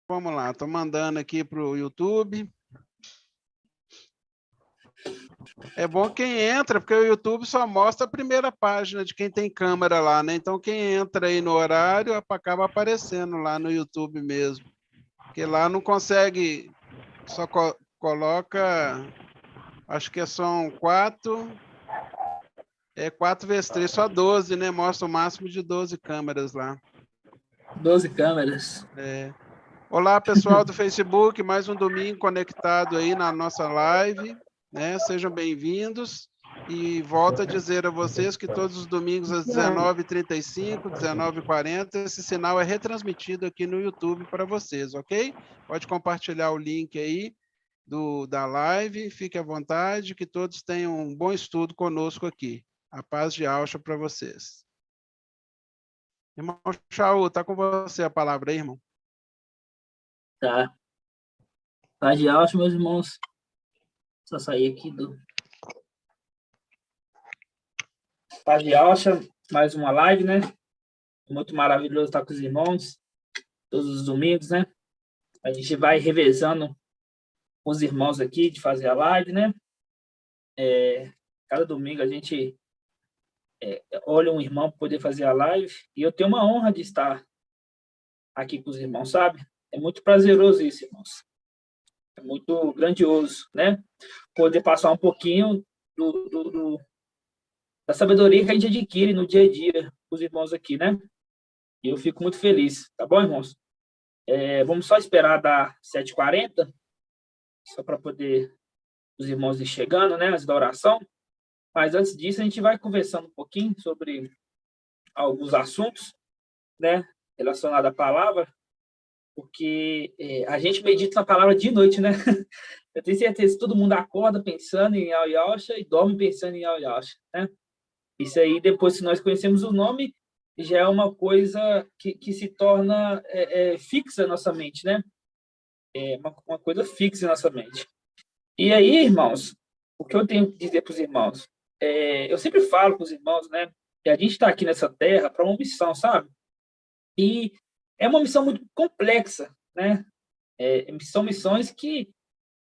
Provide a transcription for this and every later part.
Vamos lá, estou mandando aqui para o YouTube. É bom quem entra, porque o YouTube só mostra a primeira página de quem tem câmera lá, né? Então, quem entra aí no horário acaba aparecendo lá no YouTube mesmo. Porque lá não consegue, só coloca, acho que são 4 vezes 3, só 12, né? Mostra o máximo de 12 câmeras lá. 12 câmeras. Olá, pessoal do Facebook, mais um domingo conectado aí na nossa live, né? Sejam bem-vindos. E volto a dizer a vocês que todos os domingos às 19h35, 19h40, esse sinal é retransmitido aqui no YouTube para vocês, ok? Pode compartilhar o link aí da live, fique à vontade, que todos tenham um bom estudo conosco aqui. A paz de Alcha para vocês. Irmão Shaul, está com você a palavra aí, irmão? Tá. Paz de Alcha, meus irmãos. Só sair aqui do... Paz de Alcha, mais uma live, né? Muito maravilhoso estar com os irmãos, todos os domingos, né? A gente vai revezando com os irmãos aqui de fazer a live, né? Cada domingo a gente olha um irmão para poder fazer a live, e eu tenho uma honra de estar aqui com os irmãos, sabe? É muito prazeroso isso, irmãos. É muito grandioso, né? Poder passar um pouquinho da sabedoria que a gente adquire no dia a dia com os irmãos aqui, né? E eu fico muito feliz, tá bom, irmãos? Vamos só esperar dar 7h40, só para poder os irmãos ir chegando, né? Antes da oração. Mas antes disso, a gente vai conversando um pouquinho sobre alguns assuntos, né? Relacionados à palavra, porque a gente medita na palavra de noite, né? Eu tenho certeza que todo mundo acorda pensando em Al Yasha e dorme pensando em Al Yasha, né? Isso aí, depois, se nós conhecemos o nome, já é uma coisa que se torna fixa na nossa mente, né? É uma coisa fixa na nossa mente. E aí, irmãos, o que eu tenho que dizer para os irmãos? Eu sempre falo para os irmãos, né? Que a gente está aqui nessa terra para uma missão, sabe? E é uma missão muito complexa, né? São missões que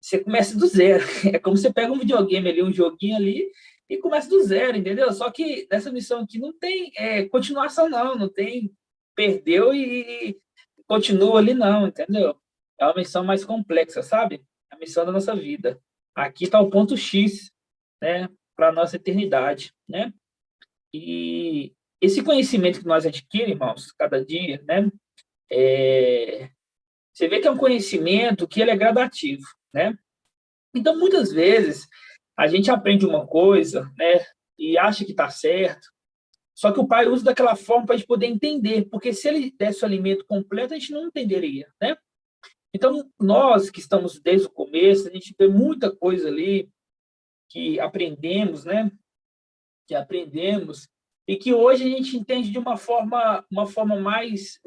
você começa do zero. É como você pega um videogame ali, um joguinho ali, e começa do zero, entendeu? Só que nessa missão aqui não tem continuação, não tem perdeu e continua ali, não, entendeu? É uma missão mais complexa, sabe? A missão da nossa vida. Aqui está o ponto X, né? Para a nossa eternidade, né? E esse conhecimento que nós adquirimos, irmãos, cada dia, né? Você vê que é um conhecimento que ele é gradativo, né? Então, muitas vezes, a gente aprende uma coisa, né, e acha que está certo, só que o pai usa daquela forma para a gente poder entender, porque se ele desse o alimento completo, a gente não entenderia, né? Então, nós que estamos desde o começo, a gente vê muita coisa ali que aprendemos, né? Que aprendemos, e que hoje a gente entende de uma forma mais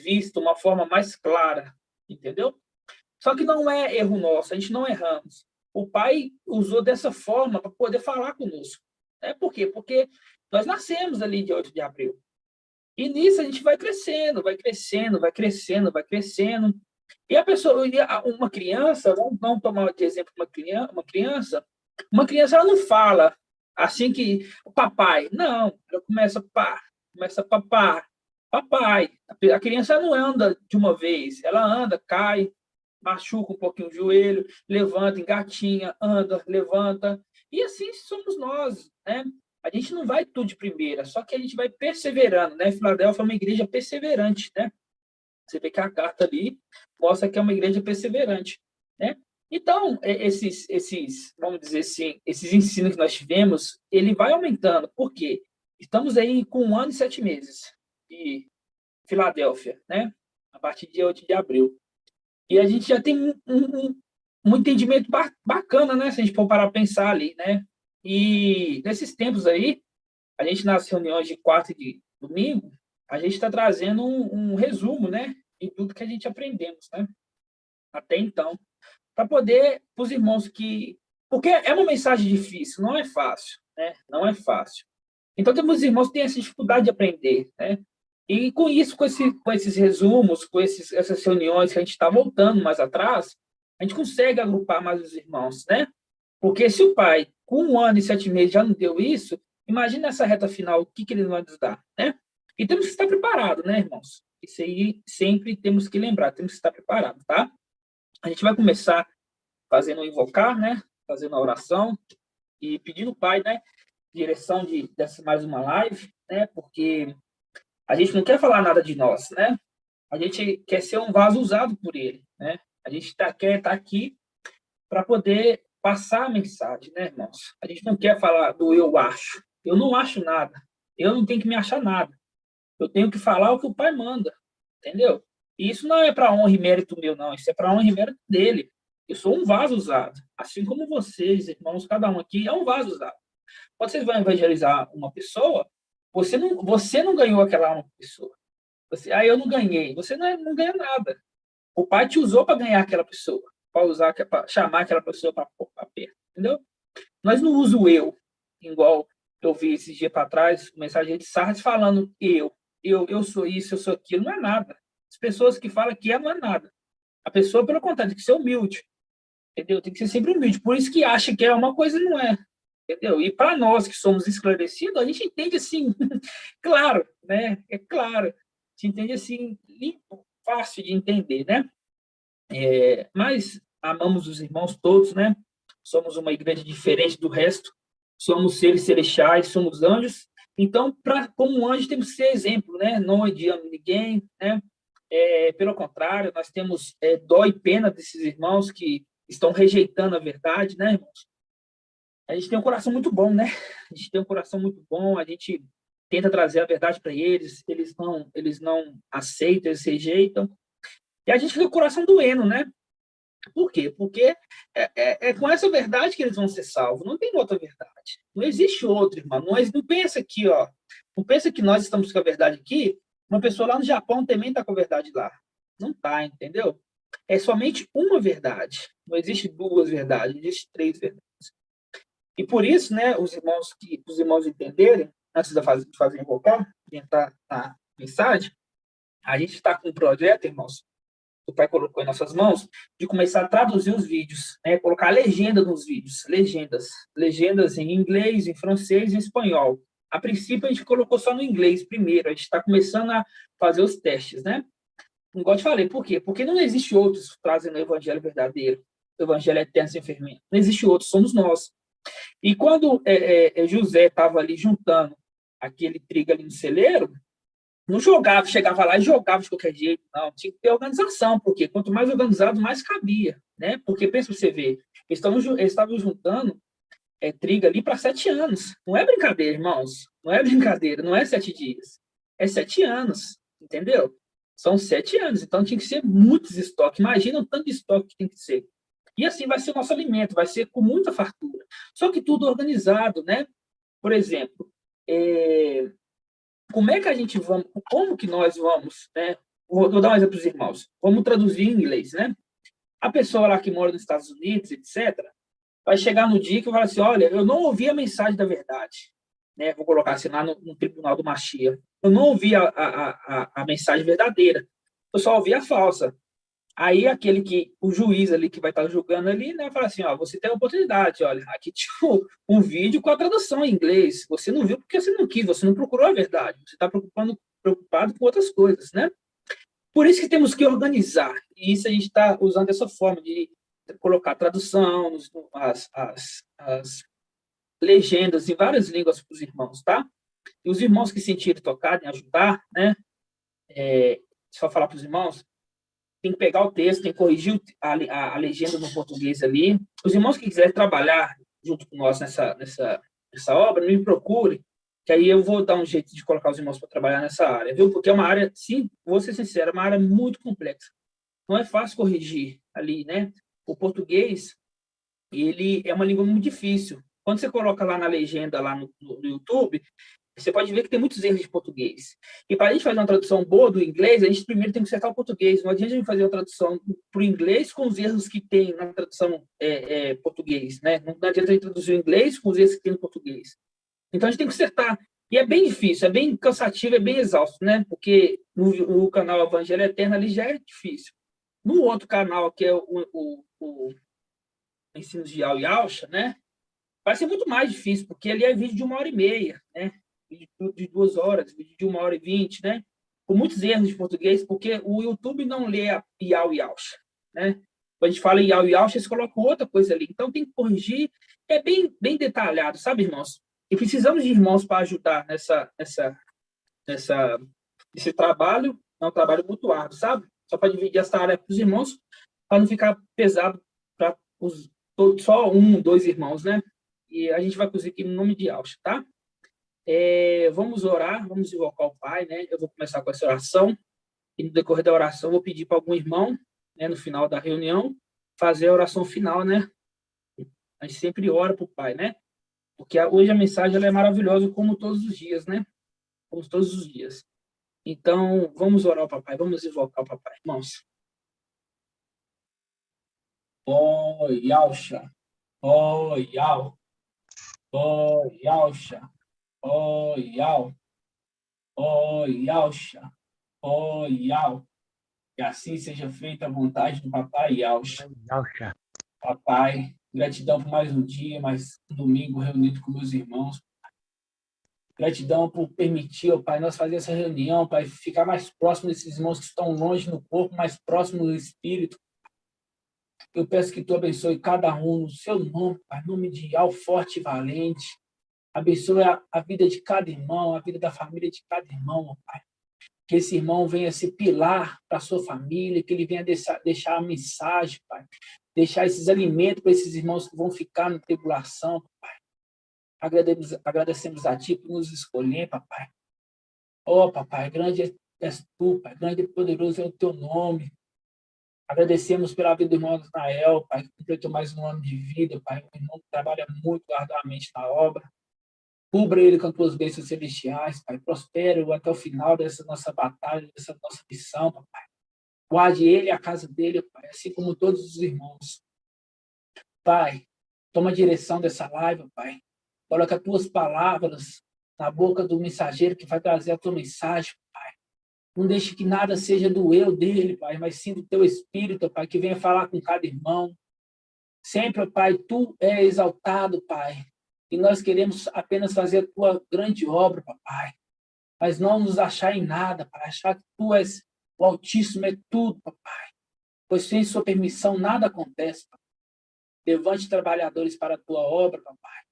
vista, uma forma mais clara, entendeu? Só que não é erro nosso, a gente não erramos. O pai usou dessa forma para poder falar conosco. Por quê? Porque nós nascemos ali de 8 de abril. E nisso a gente vai crescendo, vai crescendo, vai crescendo, vai crescendo. E a pessoa, uma criança, vamos tomar de exemplo uma criança ela não fala assim que o papai, não, ela começa papá, papai. A criança não anda de uma vez, ela anda, cai, machuca um pouquinho o joelho, levanta, engatinha, anda, levanta. E assim somos nós, né? A gente não vai tudo de primeira, só que a gente vai perseverando, né? Filadélfia é uma igreja perseverante, né? Você vê que a carta ali mostra que é uma igreja perseverante, né? Então, vamos dizer assim, esses ensinos que nós tivemos, ele vai aumentando. Por quê? Estamos aí com 1 ano e 7 meses de Filadélfia, né? A partir de 8 de abril. E a gente já tem um entendimento bacana, né? Se a gente for parar a pensar ali, né? E nesses tempos aí, a gente nas reuniões de quarta e de domingo, a gente está trazendo um resumo, né? De tudo que a gente aprendemos, né? Até então. Para poder, para os irmãos que... Porque é uma mensagem difícil, não é fácil, né? Não é fácil. Então, temos irmãos que têm essa dificuldade de aprender, né? E com isso, com esses resumos, com essas reuniões que a gente está voltando mais atrás, a gente consegue agrupar mais os irmãos, né? Porque se o pai, com 1 ano e 7 meses, já não deu isso, imagina essa reta final, o que ele vai nos dar, né? E temos que estar preparados, né, irmãos? Isso aí sempre temos que lembrar, temos que estar preparados, tá? A gente vai começar fazendo o invocar, né? Fazendo a oração e pedindo ao pai, né? Direção dessa mais uma live, né? Porque a gente não quer falar nada de nós, né? A gente quer ser um vaso usado por ele, né? A gente quer estar aqui para poder passar a mensagem, né, irmãos? A gente não quer falar do eu acho. Eu não acho nada. Eu não tenho que me achar nada. Eu tenho que falar o que o pai manda, entendeu? E isso não é para honra e mérito meu, não. Isso é para honra e mérito dele. Eu sou um vaso usado. Assim como vocês, irmãos, cada um aqui é um vaso usado. Quando vocês vão evangelizar uma pessoa, você não ganhou aquela uma pessoa. Eu não ganhei. Você não ganha nada. O pai te usou para ganhar aquela pessoa, para chamar aquela pessoa para perto, entendeu? Nós não usamos o eu, igual eu vi esses dias para trás, mensagem de Sardes falando eu sou isso, eu sou aquilo, não é nada. As pessoas que falam que não é nada. A pessoa, pelo contrário, tem que ser humilde, entendeu? Tem que ser sempre humilde. Por isso que acha que é uma coisa e não é, entendeu? E para nós que somos esclarecidos, a gente entende assim, claro, né? É claro. A gente entende assim, limpo, fácil de entender, né? Mas amamos os irmãos todos, né? Somos uma igreja diferente do resto. Somos seres celestiais, somos anjos. Então, como anjo, temos que ser exemplo, né? Não odiamos ninguém, né? Pelo contrário, nós temos dó e pena desses irmãos que estão rejeitando a verdade, né, irmãos? A gente tem um coração muito bom, né? A gente tem um coração muito bom, a gente tenta trazer a verdade para eles não aceitam, eles rejeitam. E a gente fica com o coração doendo, né? Por quê? Porque é com essa verdade que eles vão ser salvos. Não tem outra verdade. Não existe outra, irmão. Não pensa aqui, ó. Não pensa que nós estamos com a verdade aqui. Uma pessoa lá no Japão também está com a verdade lá. Não está, entendeu? É somente uma verdade. Não existe duas verdades, existe três verdades. E por isso, né, os irmãos entenderem, antes de fazer invocar, de entrar na mensagem, a gente está com um projeto, irmãos, o pai colocou em nossas mãos, de começar a traduzir os vídeos, né? Colocar legenda nos vídeos, legendas em inglês, em francês e em espanhol. A princípio, a gente colocou só no inglês primeiro, a gente está começando a fazer os testes, né? Igual eu te falei, por quê? Porque não existe outros trazendo o evangelho verdadeiro, o evangelho eterno sem fermento. Não existe outro, somos nós. E quando José estava ali juntando aquele trigo ali no celeiro, não jogava, chegava lá e jogava de qualquer jeito, não. Tinha que ter organização, porque quanto mais organizado, mais cabia, né? Porque, pensa pra você ver, eles estavam juntando trigo ali para 7 anos. Não é brincadeira, irmãos. Não é brincadeira, não é 7 dias. É 7 anos, entendeu? São 7 anos, então tinha que ser muitos estoques. Imagina o tanto de estoque que tem que ser. E assim vai ser o nosso alimento, vai ser com muita fartura. Só que tudo organizado, né? Por exemplo, como é que a gente vamos, como que nós vamos, né? Vou dar um exemplo para os irmãos. Vamos traduzir em inglês, né? A pessoa lá que mora nos Estados Unidos, etc., vai chegar no dia que vai falar assim, olha, eu não ouvi a mensagem da verdade, né? Vou colocar assim lá no tribunal do Mashiach. Eu não ouvi a mensagem verdadeira. Eu só ouvi a falsa. Aí o juiz ali que vai estar julgando ali, né, fala assim, ó, você tem a oportunidade, olha, aqui tinha um vídeo com a tradução em inglês, você não viu porque você não quis, você não procurou a verdade, você está preocupado com outras coisas, né? Por isso que temos que organizar, e isso a gente está usando essa forma de colocar tradução, as legendas em várias línguas para os irmãos, tá? E os irmãos que sentirem tocar, em ajudar, né? Só falar para os irmãos, tem que pegar o texto, tem que corrigir a legenda no português ali. Os irmãos que quiserem trabalhar junto com nós nessa obra, me procure, que aí eu vou dar um jeito de colocar os irmãos para trabalhar nessa área, viu? Porque é uma área, sim, vou ser sincero, é uma área muito complexa. Não é fácil corrigir ali, né? O português, ele é uma língua muito difícil. Quando você coloca lá na legenda, lá no YouTube, você pode ver que tem muitos erros de português. E para a gente fazer uma tradução boa do inglês, a gente primeiro tem que acertar o português. Não adianta a gente fazer uma tradução para o inglês com os erros que tem na tradução português, né? Não adianta a gente traduzir o inglês com os erros que tem no português. Então, a gente tem que acertar. E é bem difícil, é bem cansativo, é bem exausto, né? Porque no canal Evangelho Eterno ali já é difícil. No outro canal, que é o Ensinos de Yau e Alcha, né? Vai ser muito mais difícil, porque ali é vídeo de 1h30, né? Vídeo de 2 horas, vídeo de 1h20, né? Com muitos erros de português, porque o YouTube não lê a Yau e Alcha, né? Quando a gente fala em Yau e Alcha, eles colocam outra coisa ali. Então, tem que corrigir. É bem, bem detalhado, sabe, irmãos? E precisamos de irmãos para ajudar nesse trabalho. É um trabalho muito árduo, sabe? Só para dividir essa área para os irmãos, para não ficar pesado para só 1, 2 irmãos, né? E a gente vai conseguir no nome de Alcha, tá? Vamos orar, vamos invocar o Pai, né? Eu vou começar com essa oração, e no decorrer da oração eu vou pedir para algum irmão, né, no final da reunião, fazer a oração final, né? A gente sempre ora para o Pai, né? Porque hoje a mensagem ela é maravilhosa, como todos os dias, né? Como todos os dias. Então, vamos orar ao Papai, vamos invocar o Papai, irmãos. Oh, Yalcha, oh, Yal, oh, Yalcha, oh, Yal, oh, Yalcha, oh, Yal. Que assim seja feita a vontade do Papai Yalcha. Papai, gratidão por mais um dia, mais um domingo reunido com meus irmãos. Gratidão por permitir, ó Pai, nós fazer essa reunião, Pai, ficar mais próximo desses irmãos que estão longe no corpo, mais próximo no espírito. Eu peço que Tu abençoe cada um no seu nome, Pai, em nome de Al Forte e Valente. Abençoe a vida de cada irmão, a vida da família de cada irmão, ó Pai. Que esse irmão venha ser pilar para a sua família, que ele venha deixar a mensagem, Pai. Deixar esses alimentos para esses irmãos que vão ficar na tribulação, Pai. Agradecemos a Ti por nos escolher, Papai. Oh, Papai, grande és Tu, Pai, grande e poderoso é o Teu nome. Agradecemos pela vida do irmão Israel, Pai, que completou mais um ano de vida, Pai, um irmão que trabalha muito arduamente na obra. Cubra ele com as Tuas bênçãos celestiais, Pai, prospere-o até o final dessa nossa batalha, dessa nossa missão, Papai. Guarde ele e a casa dele, Pai, assim como todos os irmãos. Pai, toma a direção dessa live, Pai. Coloca as Tuas palavras na boca do mensageiro que vai trazer a Tua mensagem, Pai. Não deixe que nada seja do eu dele, Pai, mas sim do Teu Espírito, Pai, que venha falar com cada irmão. Sempre, Pai, Tu é exaltado, Pai. E nós queremos apenas fazer a Tua grande obra, Papai. Mas não nos achar em nada, Pai. Achar que Tu és o Altíssimo, é tudo, Papai. Pois sem Sua permissão nada acontece, Papai. Levante trabalhadores para a Tua obra, Papai.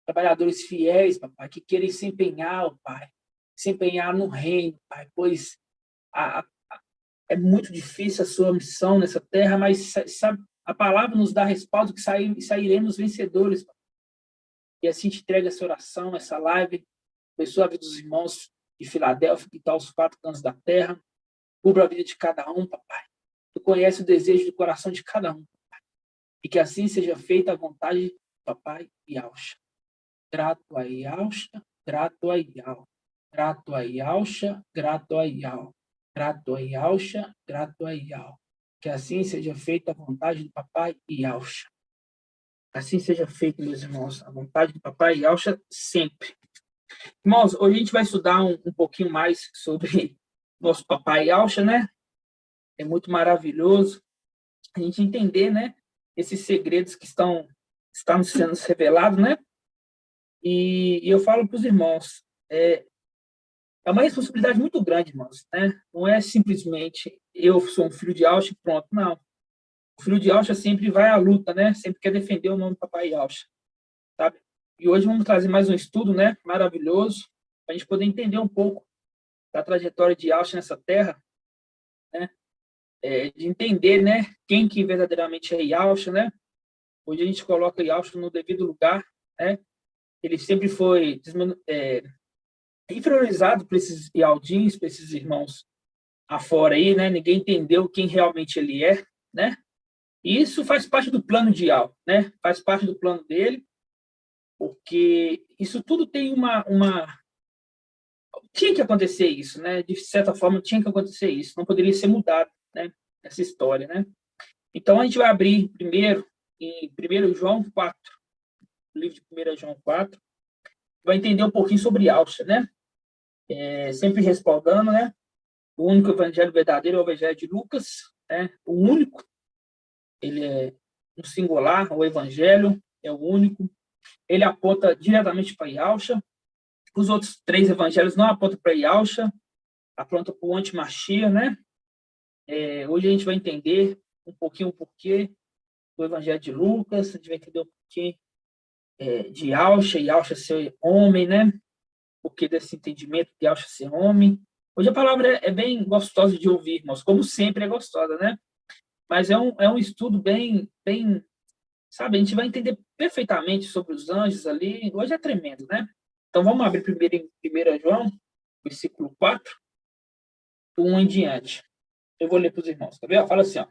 Trabalhadores fiéis, Papai, que querem se empenhar, Pai. Se empenhar no reino, Pai. Pois é muito difícil a Sua missão nessa terra, mas sabe, a palavra nos dá respaldo que sairemos vencedores, Papai. E assim te entrega essa oração, essa live. Abençoa a vida dos irmãos de Filadélfia, que estão aos 4 cantos da terra. Cubra a vida de cada um, Papai. Tu conhece o desejo do coração de cada um, Papai. E que assim seja feita a vontade do Papai Yalcha. Grato a Yalcha, grato a Yal. Grato a Yalcha, grato a Yal. Grato a Yalcha, grato a Yal. Que assim seja feita a vontade do Papai Yalcha. Assim seja feito, meus irmãos, a vontade do Papai Yalcha sempre. Irmãos, hoje a gente vai estudar um pouquinho mais sobre nosso Papai Yalcha, né? É muito maravilhoso a gente entender, né? Esses segredos que estão sendo revelados, né? E eu falo para os irmãos, é uma responsabilidade muito grande, irmãos, né? Não é simplesmente eu sou um filho de Yalcha e pronto, não. O filho de Yalcha sempre vai à luta, né? Sempre quer defender o nome do Papai Yalcha, sabe? E hoje vamos trazer mais um estudo, né? Maravilhoso, para a gente poder entender um pouco da trajetória de Yalcha nessa terra, né? De entender, né? Quem que verdadeiramente é Yalcha, né? Hoje a gente coloca Yalcha no devido lugar, né? Ele sempre foi inferiorizado por esses Yaldins, por esses irmãos afora aí, né? Ninguém entendeu quem realmente ele é, né? E isso faz parte do plano de Yal, né? Faz parte do plano dele, porque isso tudo tem tinha que acontecer isso, né? De certa forma, tinha que acontecer isso. Não poderia ser mudado, né? Essa história, né? Então, a gente vai abrir primeiro em 1 João 4, o livro de 1 João 4, vai entender um pouquinho sobre Yahshua, né? Sempre respaldando, né? O único evangelho verdadeiro é o evangelho de Lucas, né? O único, ele é um singular, o evangelho é o único. Ele aponta diretamente para Yahshua. Os outros 3 evangelhos não apontam para Yahshua, apontam para o anti-Mashiach, né? Hoje a gente vai entender um pouquinho o porquê do evangelho de Lucas, a gente vai entender um pouquinho de Yahshua ser homem, né? Porque desse entendimento de Yahshua ser homem. Hoje a palavra é bem gostosa de ouvir, irmãos, como sempre é gostosa, né? Mas é um estudo bem, sabe, a gente vai entender perfeitamente sobre os anjos ali. Hoje é tremendo, né? Então vamos abrir primeiro em 1 João, versículo 4, 1 em diante. Eu vou ler para os irmãos, tá vendo? Fala assim, ó.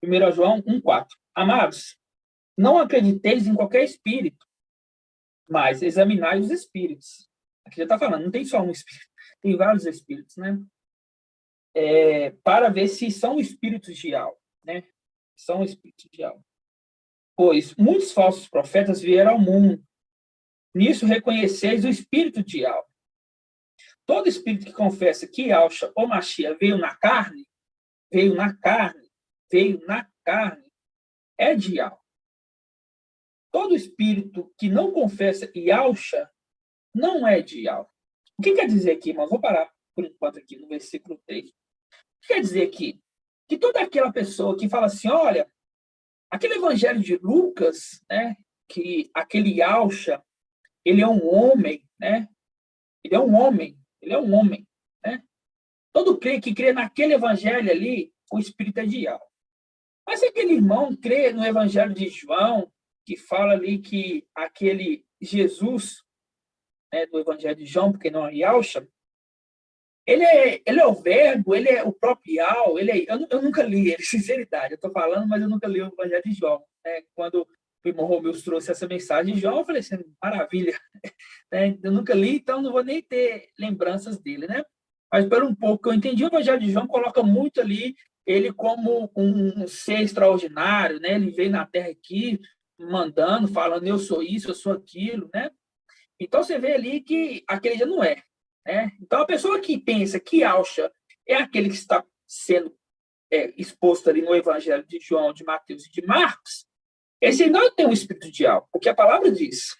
1 João 1, 4. Amados, não acrediteis em qualquer espírito, mas examinai os espíritos. Aqui já está falando, não tem só um espírito, tem vários espíritos, né? Para ver se são espíritos de algo, né? São espíritos de algo. Pois muitos falsos profetas vieram ao mundo. Nisso reconheceis o espírito de algo. Todo espírito que confessa que Yahshua ou Mashiach veio na carne, é de algo. Todo espírito que não confessa Yahshua não é de algo. O que quer dizer aqui, irmãos? Vou parar por enquanto aqui no versículo 3. O que quer dizer aqui? Que toda aquela pessoa que fala assim, olha, aquele evangelho de Lucas, né, que aquele Yahshua, ele é um homem, né? Ele é um homem, né? Todo crê que crê naquele evangelho ali, o espírito é de Yahweh. Mas se aquele irmão crê no evangelho de João, que fala ali que aquele Jesus, né, do evangelho de João, porque não é Yahshua, ele é o verbo, ele é o próprio Yahweh, eu nunca li ele, sinceridade, eu estou falando, mas eu nunca li o evangelho de João. Né? Quando o irmão Romeus trouxe essa mensagem de João, eu falei assim, maravilha. Né? Eu nunca li, então não vou nem ter lembranças dele, né? Mas pelo um pouco que eu entendi, o evangelho de João coloca muito ali ele como um ser extraordinário, né? Ele veio na Terra aqui, mandando, falando, eu sou isso, eu sou aquilo, né? Então você vê ali que aquele já não é, né? Então a pessoa que pensa que Yahshua é aquele que está sendo exposto ali no evangelho de João, de Mateus e de Marcos, esse não tem um espírito de Yahweh, porque a palavra diz.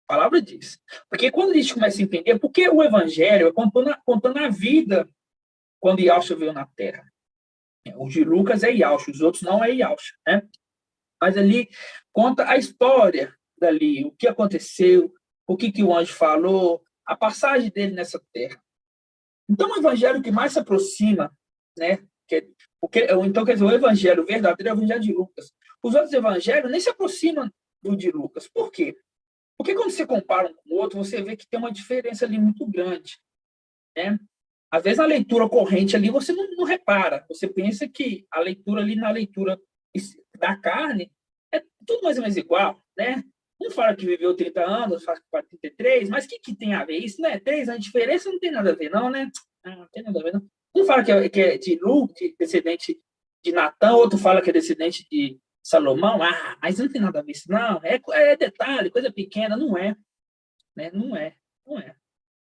A palavra diz. Porque quando a gente começa a entender, porque o evangelho é contando a vida quando Yahshua veio na Terra. O de Lucas é Yahshua, os outros não é Yahshua, né? Mas ali conta a história dali, o que aconteceu, o que o anjo falou, a passagem dele nessa terra. Então, o evangelho que mais se aproxima, né? Então, quer dizer, o evangelho verdadeiro é o evangelho de Lucas. Os outros evangelhos nem se aproximam do de Lucas. Por quê? Porque quando você compara um com o outro, você vê que tem uma diferença ali muito grande, né? Às vezes, a leitura corrente ali, você não repara. Você pensa que a leitura ali, na leitura da carne, é tudo mais ou menos igual, né? Um fala que viveu 30 anos, fala que 43, mas o que tem a ver? Isso não é 3 anos de diferença? Não tem nada a ver, não, né? Não tem nada a ver, não. Um fala que é de Lu, descendente de Natã, outro fala que é descendente de Salomão. Mas não tem nada a ver isso, não. É detalhe, coisa pequena, não é. Né? Não é.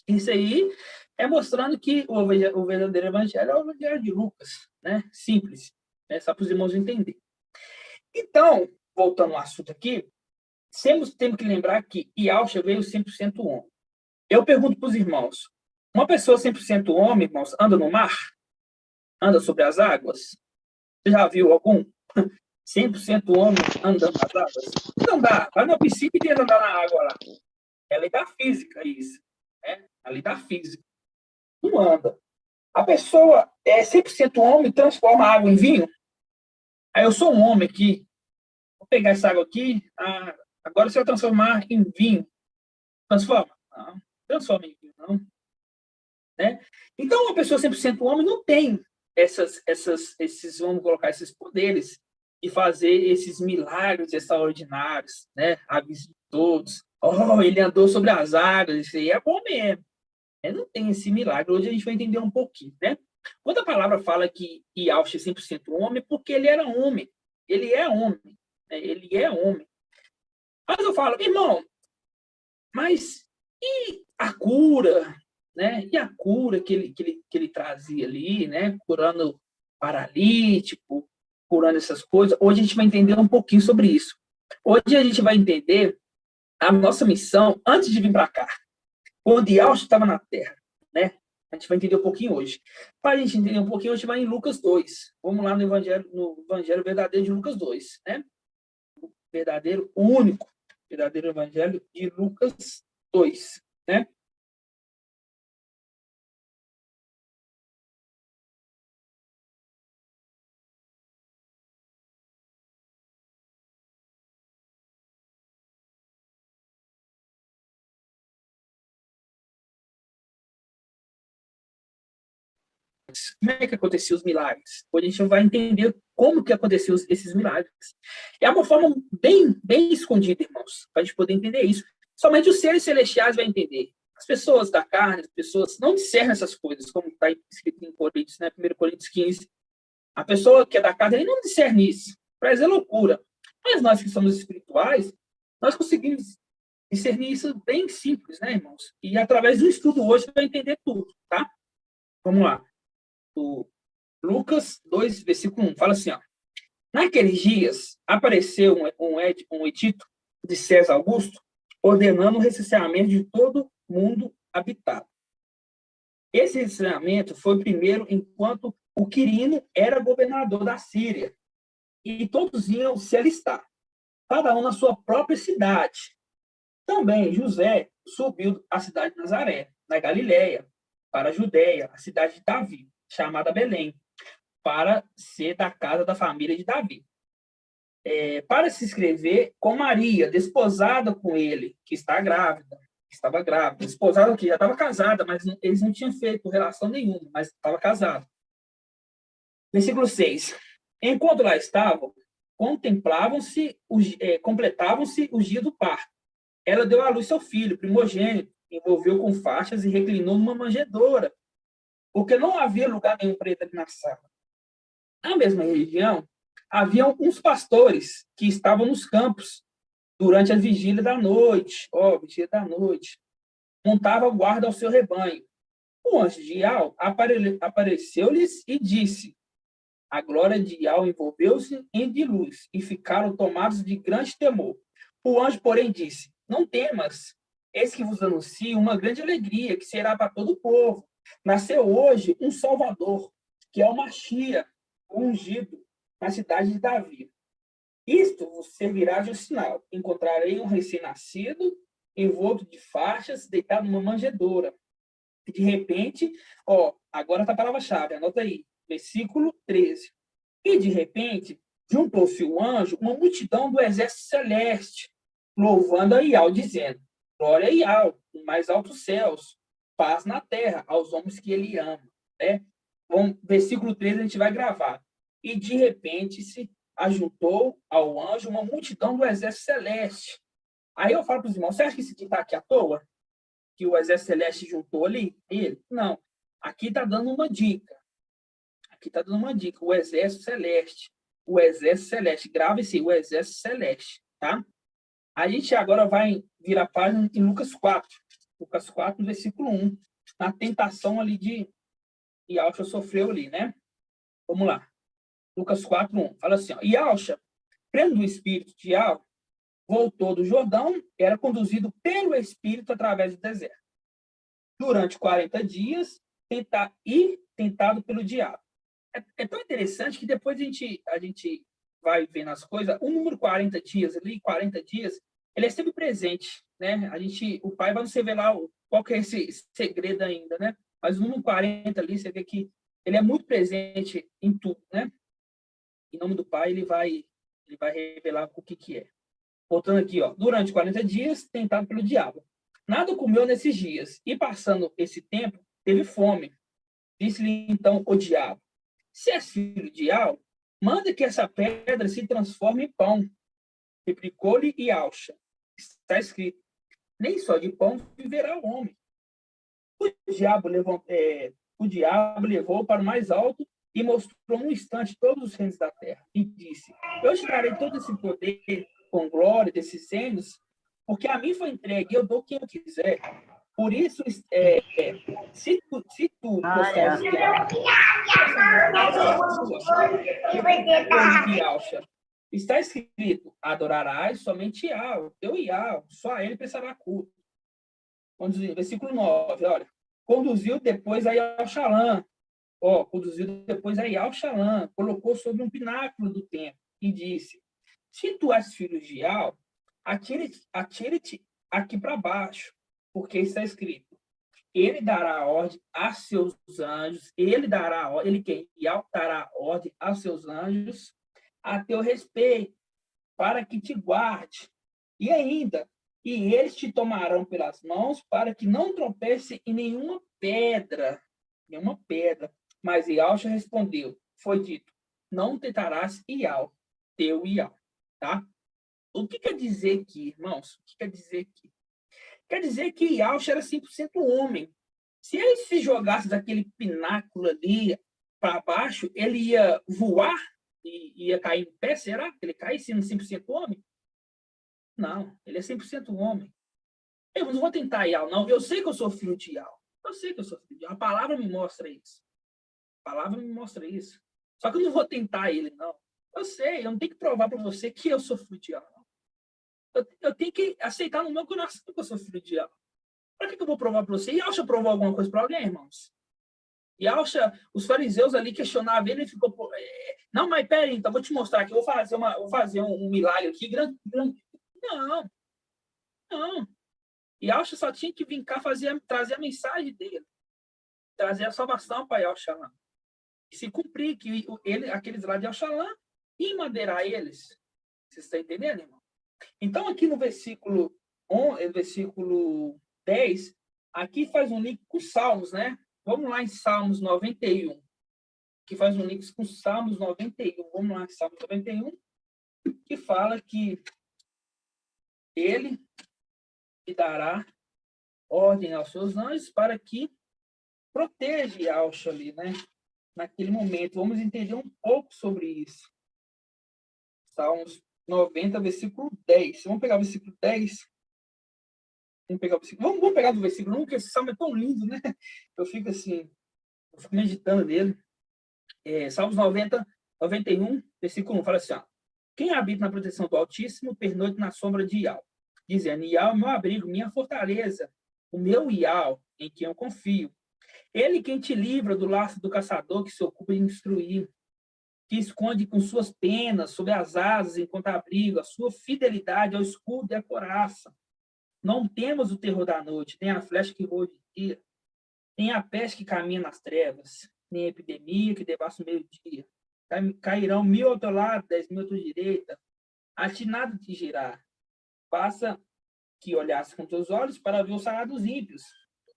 Isso aí é mostrando que o verdadeiro evangelho é o evangelho de Lucas, né? Simples, né? Só para os irmãos entenderem. Então, voltando ao assunto aqui, temos que lembrar que Yahshua veio 100% homem. Eu pergunto para os irmãos, uma pessoa 100% homem, irmãos, anda no mar? Anda sobre as águas? Você já viu algum 100% homem andando nas águas? Não dá. Vai na piscina e tenta andar na água lá. É lei da física isso. Né? A lei da física. Não anda. A pessoa é 100% homem, transforma a água em vinho. Aí eu sou um homem aqui, vou pegar essa água aqui, agora você vai transformar em vinho. Transforma? Não, transforma em vinho, não. Né? Então, uma pessoa 100% homem não tem esses, vamos colocar, esses poderes de fazer esses milagres extraordinários, né? A vista de todos. Oh, ele andou sobre as águas, isso aí é bom mesmo. Não tem esse milagre. Hoje a gente vai entender um pouquinho, né? Quando a palavra fala que Yahshua é 100% homem, porque ele era homem. Ele é homem. Né? Ele é homem. Mas eu falo, irmão, mas A cura, né? E a cura que ele trazia ali, né? Curando paralítico, curando essas coisas. Hoje a gente vai entender um pouquinho sobre isso. Hoje a gente vai entender a nossa missão antes de vir para cá, quando Yahshua estava na Terra, né? A gente vai entender um pouquinho hoje. Para a gente entender um pouquinho, a gente vai em Lucas 2. Vamos lá no Evangelho verdadeiro de Lucas 2, né? O verdadeiro, o único verdadeiro Evangelho de Lucas 2, né? Como é que aconteciam os milagres? Hoje a gente vai entender como que aconteciam esses milagres. É uma forma bem escondida, irmãos, para a gente poder entender isso. Somente os seres celestiais vão entender. As pessoas da carne, as pessoas não discernem essas coisas, como está escrito em Coríntios, né? 1 Coríntios 15. A pessoa que é da carne, ele não discerne isso. Para eles é loucura. Mas nós que somos espirituais, nós conseguimos discernir isso bem simples, né, irmãos? E através do estudo hoje, vai entender tudo, tá? Vamos lá. O Lucas 2, versículo 1, fala assim, ó. Naqueles dias, apareceu um edito de César Augusto, ordenando o recenseamento de todo mundo habitado. Esse recenseamento foi primeiro enquanto o Quirino era governador da Síria, e todos iam se alistar, cada um na sua própria cidade. Também José subiu à cidade de Nazaré, na Galiléia, para a Judéia, a cidade de Davi, chamada Belém, para ser da casa da família de Davi. Para se inscrever com Maria, desposada com ele, que estava grávida, desposada que já estava casada, mas eles não tinham feito relação nenhuma, mas estava casada. Versículo 6. Enquanto lá estavam, completavam-se os dias do parto. Ela deu à luz seu filho, primogênito, envolveu com faixas e reclinou numa manjedoura, porque não havia lugar nenhum para ele na sala. Na mesma região, haviam uns pastores que estavam nos campos durante a vigília da noite. Vigília da noite. Montava guarda ao seu rebanho. O anjo de Ial apareceu-lhes e disse: a glória de Ial envolveu-se de luz e ficaram tomados de grande temor. O anjo, porém, disse: não temas, eis que vos anuncio uma grande alegria que será para todo o povo. Nasceu hoje um Salvador, que é o Machia, o ungido, na cidade de Davi. Isto vos servirá de um sinal. Encontrarei um recém-nascido, envolto de faixas, deitado numa manjedoura. E de repente, agora está a palavra-chave, anota aí, versículo 13. E de repente, juntou-se o anjo, uma multidão do exército celeste, louvando a Ial, dizendo: glória a Ial, nos mais altos céus, paz na terra, aos homens que ele ama. Né? Bom, versículo 13 a gente vai gravar. E de repente se ajuntou ao anjo uma multidão do exército celeste. Aí eu falo para os irmãos: você acha que isso está aqui à toa? Que o exército celeste juntou ali? Ele? Não. Aqui está dando uma dica. O exército celeste. O exército celeste. Grave-se, o exército celeste. Tá? A gente agora vai virar a página em Lucas 4. Lucas 4, versículo 1. Na tentação ali de Yahshua sofreu ali, né? Vamos lá. Lucas 4, 1. Fala assim, ó. Yahshua, prendo do espírito de Yahweh, voltou do Jordão, era conduzido pelo Espírito através do deserto. Durante 40 dias, tentado pelo diabo. É tão interessante que depois a gente vai vendo as coisas. O número 40 dias ali, 40 dias, ele é sempre presente, né? O pai vai nos revelar qual que é esse segredo ainda, né? Mas o número 40 ali, você vê que ele é muito presente em tudo, né? Em nome do pai, ele vai revelar o que é. Voltando aqui, durante 40 dias, tentado pelo diabo. Nada comeu nesses dias, e passando esse tempo, teve fome. Disse-lhe então o diabo: se és filho de Ial, manda que essa pedra se transforme em pão. Replicou-lhe Yahshua: está escrito: nem só de pão viverá o homem. O diabo levou para o mais alto e mostrou num instante todos os reinos da terra. E disse: eu te darei todo esse poder com glória desses reinos, porque a mim foi entregue, eu dou quem eu quiser. Por isso, se tu postares de Yalcha, está escrito, adorarás somente Yahweh, teu Yahweh, só a ele prestará culto. Versículo 9, olha. Conduziu depois a Yalchalã, conduziu depois a Yalchalã, colocou sobre um pináculo do templo e disse, se tu és filho de Yahweh, atire-te aqui para baixo, porque está escrito, ele dará ordem a seus anjos, ele dará ordem aos seus anjos a teu respeito, para que te guarde. E ainda, e eles te tomarão pelas mãos para que não tropece em nenhuma pedra. Mas Yalcha respondeu, foi dito, não tentarás teu Yahweh, tá? O que quer dizer aqui, irmãos? O que quer dizer aqui? Quer dizer que Yalcha era 100% homem. Se ele se jogasse daquele pináculo ali para baixo, ele ia voar e ia cair em pé? Será que ele caísse sendo 100% homem? Não, ele é 100% homem. Eu não vou tentar Yahweh, não. Eu sei que eu sou filho de Yahweh. Eu sei que eu sou filho de Yahweh. A palavra me mostra isso. A palavra me mostra isso. Só que eu não vou tentar ele, não. Eu sei, eu não tenho que provar para você que eu sou filho de Yahweh. Eu tenho que aceitar no meu coração que eu sou filho de Yahweh. Para que eu vou provar para você? Yalcha provou alguma coisa para alguém, irmãos? Yalcha, os fariseus ali questionavam ele e ficou... Não, mas peraí, então vou te mostrar aqui. Vou fazer um milagre aqui. Grande. Não. Yalcha só tinha que vir cá trazer a mensagem dele. Trazer a salvação para Yalchalã. E se cumprir que aqueles lá de Yalchalã iam emadeirar eles. Vocês estão entendendo, irmão? Então, aqui no versículo 10, aqui faz um link com Salmos, né? Vamos lá em Salmos 91. Que faz um link com Salmos 91. Vamos lá em Salmos 91, que fala que ele dará ordem aos seus anjos para que proteja Yalcha ali, né? Naquele momento. Vamos entender um pouco sobre isso. Salmos 90, versículo 10. Vamos pegar o versículo 10. Vamos pegar do versículo 1, porque esse salmo é tão lindo, né? Eu fico meditando nele. Salmos 90, 91, versículo 1, fala assim, ó, quem habita na proteção do Altíssimo, pernoite na sombra de Yahweh, dizendo, Yahweh é meu abrigo, minha fortaleza, o meu Yahweh, em quem eu confio. Ele quem te livra do laço do caçador que se ocupa de destruir, que esconde com suas penas sob as asas enquanto abrigo, a sua fidelidade ao escudo e à couraça. Não temos o terror da noite, nem a flecha que voa de dia, nem a peste que caminha nas trevas, nem a epidemia que devassa o meio-dia. Cairão 1000 ao teu lado, 10.000 à tua direita, a ti nada te girar. Faça que olhasse com teus olhos para ver o salário dos ímpios.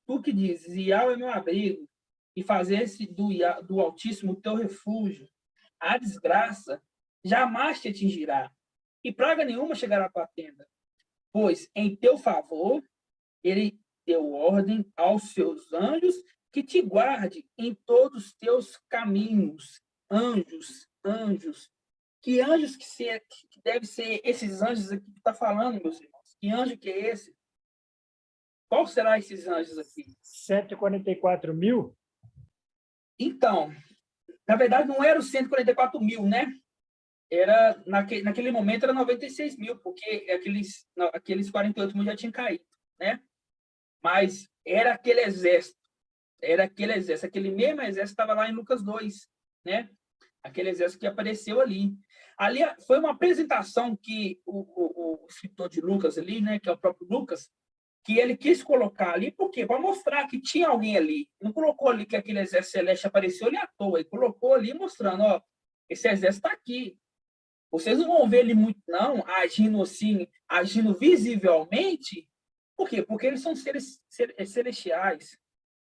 Tu que dizes, Yahweh é meu abrigo, e fazesse do Altíssimo o teu refúgio. A desgraça jamais te atingirá, e praga nenhuma chegará à tua tenda. Pois, em teu favor, ele deu ordem aos seus anjos que te guarde em todos os teus caminhos. Anjos. Que anjos que deve ser esses anjos aqui que está falando, meus irmãos? Que anjo que é esse? Qual será esses anjos aqui? 144 mil? Então, na verdade, não era os 144 mil, né? Era, naquele momento, era 96 mil, porque aqueles 48 mil já tinham caído, né? Mas era aquele exército, aquele mesmo exército estava lá em Lucas 2, né? Aquele exército que apareceu ali. Ali foi uma apresentação que o escritor de Lucas ali, né, que é o próprio Lucas, que ele quis colocar ali, por quê? Para mostrar que tinha alguém ali. Não colocou ali que aquele exército celeste apareceu ali à toa, ele colocou ali mostrando, ó, esse exército está aqui. Vocês não vão ver ele muito, não, agindo assim, agindo visivelmente. Por quê? Porque eles são seres celestiais.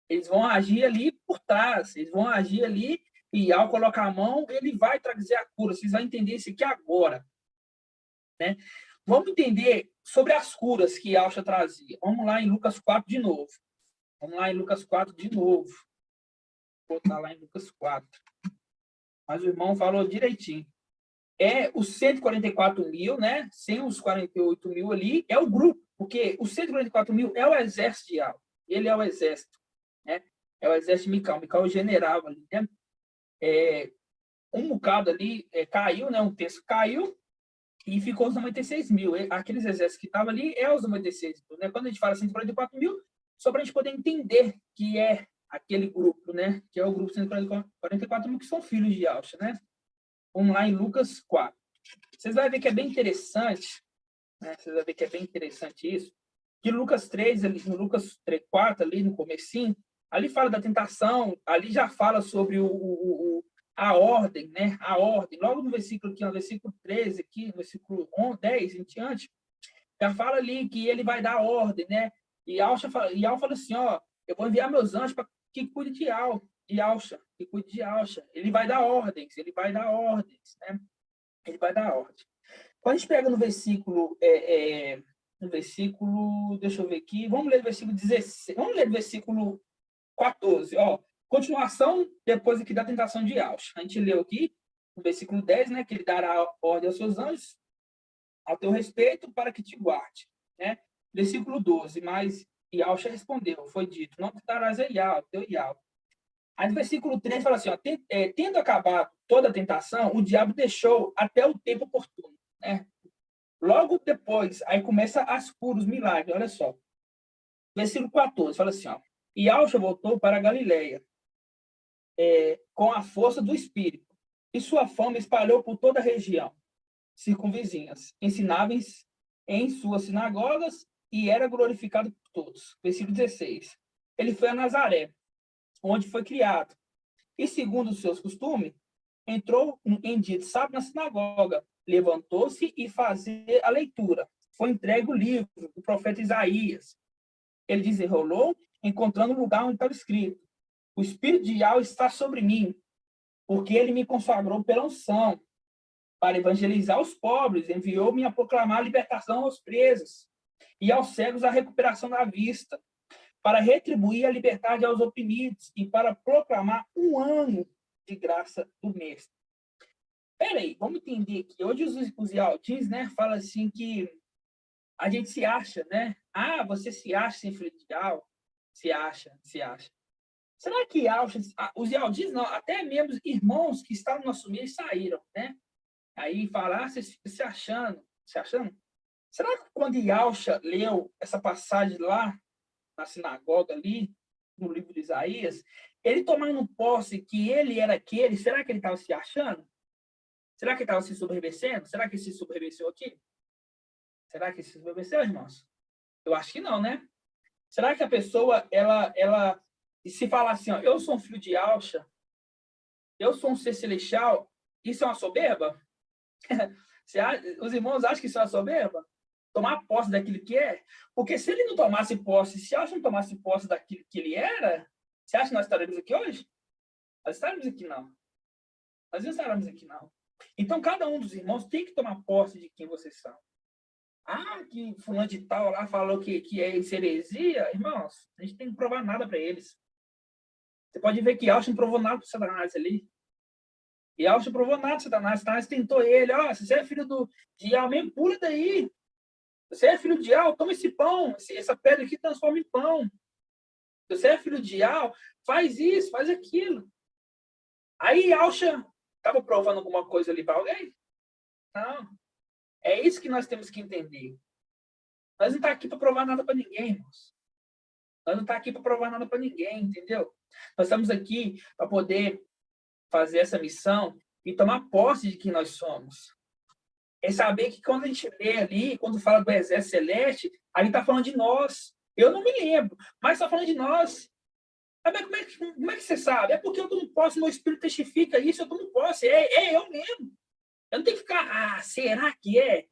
Eles vão agir ali por trás, eles vão agir ali e, ao colocar a mão, ele vai trazer a cura. Vocês vão entender isso aqui agora, né? Vamos entender sobre as curas que Yalcha trazia. Vamos lá em Lucas 4 de novo. Vou botar lá em Lucas 4. Mas o irmão falou direitinho. Os 144 mil, né? Sem os 48 mil ali, é o grupo, porque os 144 mil é o exército de Yahweh. Ele é o exército, né? É o exército de Mical. Mical é o general ali, né? Um bocado ali caiu, né? Um terço caiu e ficou os 96 mil. Aqueles exércitos que estavam ali é os 96 mil, né? Quando a gente fala 144 mil, só para a gente poder entender que é aquele grupo, né? Que é o grupo 144 mil, que são filhos de Ausha, né? Vamos lá em Lucas 4. Vocês vão ver que é bem interessante, né? Vocês vão ver que é bem interessante isso, que Lucas 3, ali, no Lucas 3, 4, ali no comecinho, ali fala da tentação, ali já fala sobre a ordem, né? A ordem. Logo no versículo aqui, no versículo 13, aqui, no versículo 10 em diante, já fala ali que ele vai dar ordem, né? E Ausha fala assim, ó, eu vou enviar meus anjos para que cuide de Ausha, que cuide de Ausha. Ele vai dar ordens, né? Ele vai dar ordem. Quando a gente pega no versículo, deixa eu ver aqui, vamos ler o versículo 16, vamos ler o versículo 14, ó, continuação depois aqui da tentação de Ausha. A gente leu aqui, no versículo 10, né, que ele dará ordem aos seus anjos, ao teu respeito, para que te guarde, né? Versículo 12, e Ausha respondeu, foi dito, não te darás teu Ial. Aí no versículo 13 fala assim, ó, tendo acabado toda a tentação, o diabo deixou até o tempo oportuno, né? Logo depois, aí começa as curas, os milagres, olha só. Versículo 14, fala assim, ó, e Ausha voltou para a Galileia, com a força do Espírito, e sua fama espalhou por toda a região circunvizinhas. Ensinava em suas sinagogas e era glorificado por todos. Versículo 16. Ele foi a Nazaré, onde foi criado. E, segundo os seus costumes, entrou em dia de sábado na sinagoga, levantou-se e fazer a leitura. Foi entregue o livro do profeta Isaías. Ele desenrolou, encontrando o lugar onde estava escrito: o Espírito de Yahweh está sobre mim, porque ele me consagrou pela unção, para evangelizar os pobres, enviou-me a proclamar a libertação aos presos e aos cegos a recuperação da vista, para retribuir a liberdade aos oprimidos e para proclamar um ano de graça do Mestre. Peraí, vamos entender que hoje os Yaldins, né, fala assim que a gente se acha, né? Ah, você se acha sem filho de Yahweh? Se acha. Será que os Yaldins, não, até mesmo irmãos que estavam no nosso meio saíram, né? Aí falar, se achando. Será que quando Yahusha leu essa passagem lá na sinagoga ali, no livro de Isaías, ele tomando posse que ele era aquele, será que ele estava se achando? Será que ele estava se subreversendo? Será que ele se subreverseu aqui? Será que ele se subreverseu, irmãos? Eu acho que não, né? Será que a pessoa, ela se falar assim, ó, eu sou um filho de Yahusha, eu sou um ser celestial, isso é uma soberba? Os irmãos acham que isso é uma soberba? Tomar posse daquilo que é? Porque se ele não tomasse posse, se Ausha não tomasse posse daquilo que ele era, você acha que nós estaremos aqui hoje? Nós estaremos aqui não. Nós não estaremos aqui não. Então, cada um dos irmãos tem que tomar posse de quem vocês são. Ah, que fulano de tal lá falou que é heresia. Irmãos, a gente tem que provar nada para eles. Você pode ver que Ausha não provou nada para Satanás ali. E Ausha provou nada, Satanás tentou ele. Ó, se você é filho de Yahweh, pula daí. Você é filho de Yahweh, toma esse pão. Essa pedra aqui transforma em pão. Se você é filho de Yahweh, faz isso, faz aquilo. Aí Ausha estava provando alguma coisa ali para alguém? Não. É isso que nós temos que entender. Nós não estamos aqui para provar nada para ninguém, irmãos. Nós não estamos aqui para provar nada para ninguém, entendeu? Nós estamos aqui para poder fazer essa missão e tomar posse de quem nós somos. É saber que quando a gente lê ali, quando fala do exército celeste, a gente está falando de nós. Eu não me lembro, mas está falando de nós. Como é que você sabe? É porque eu tomo posse, meu espírito testifica isso, eu tomo posse. É eu mesmo. Eu não tenho que ficar, será que é?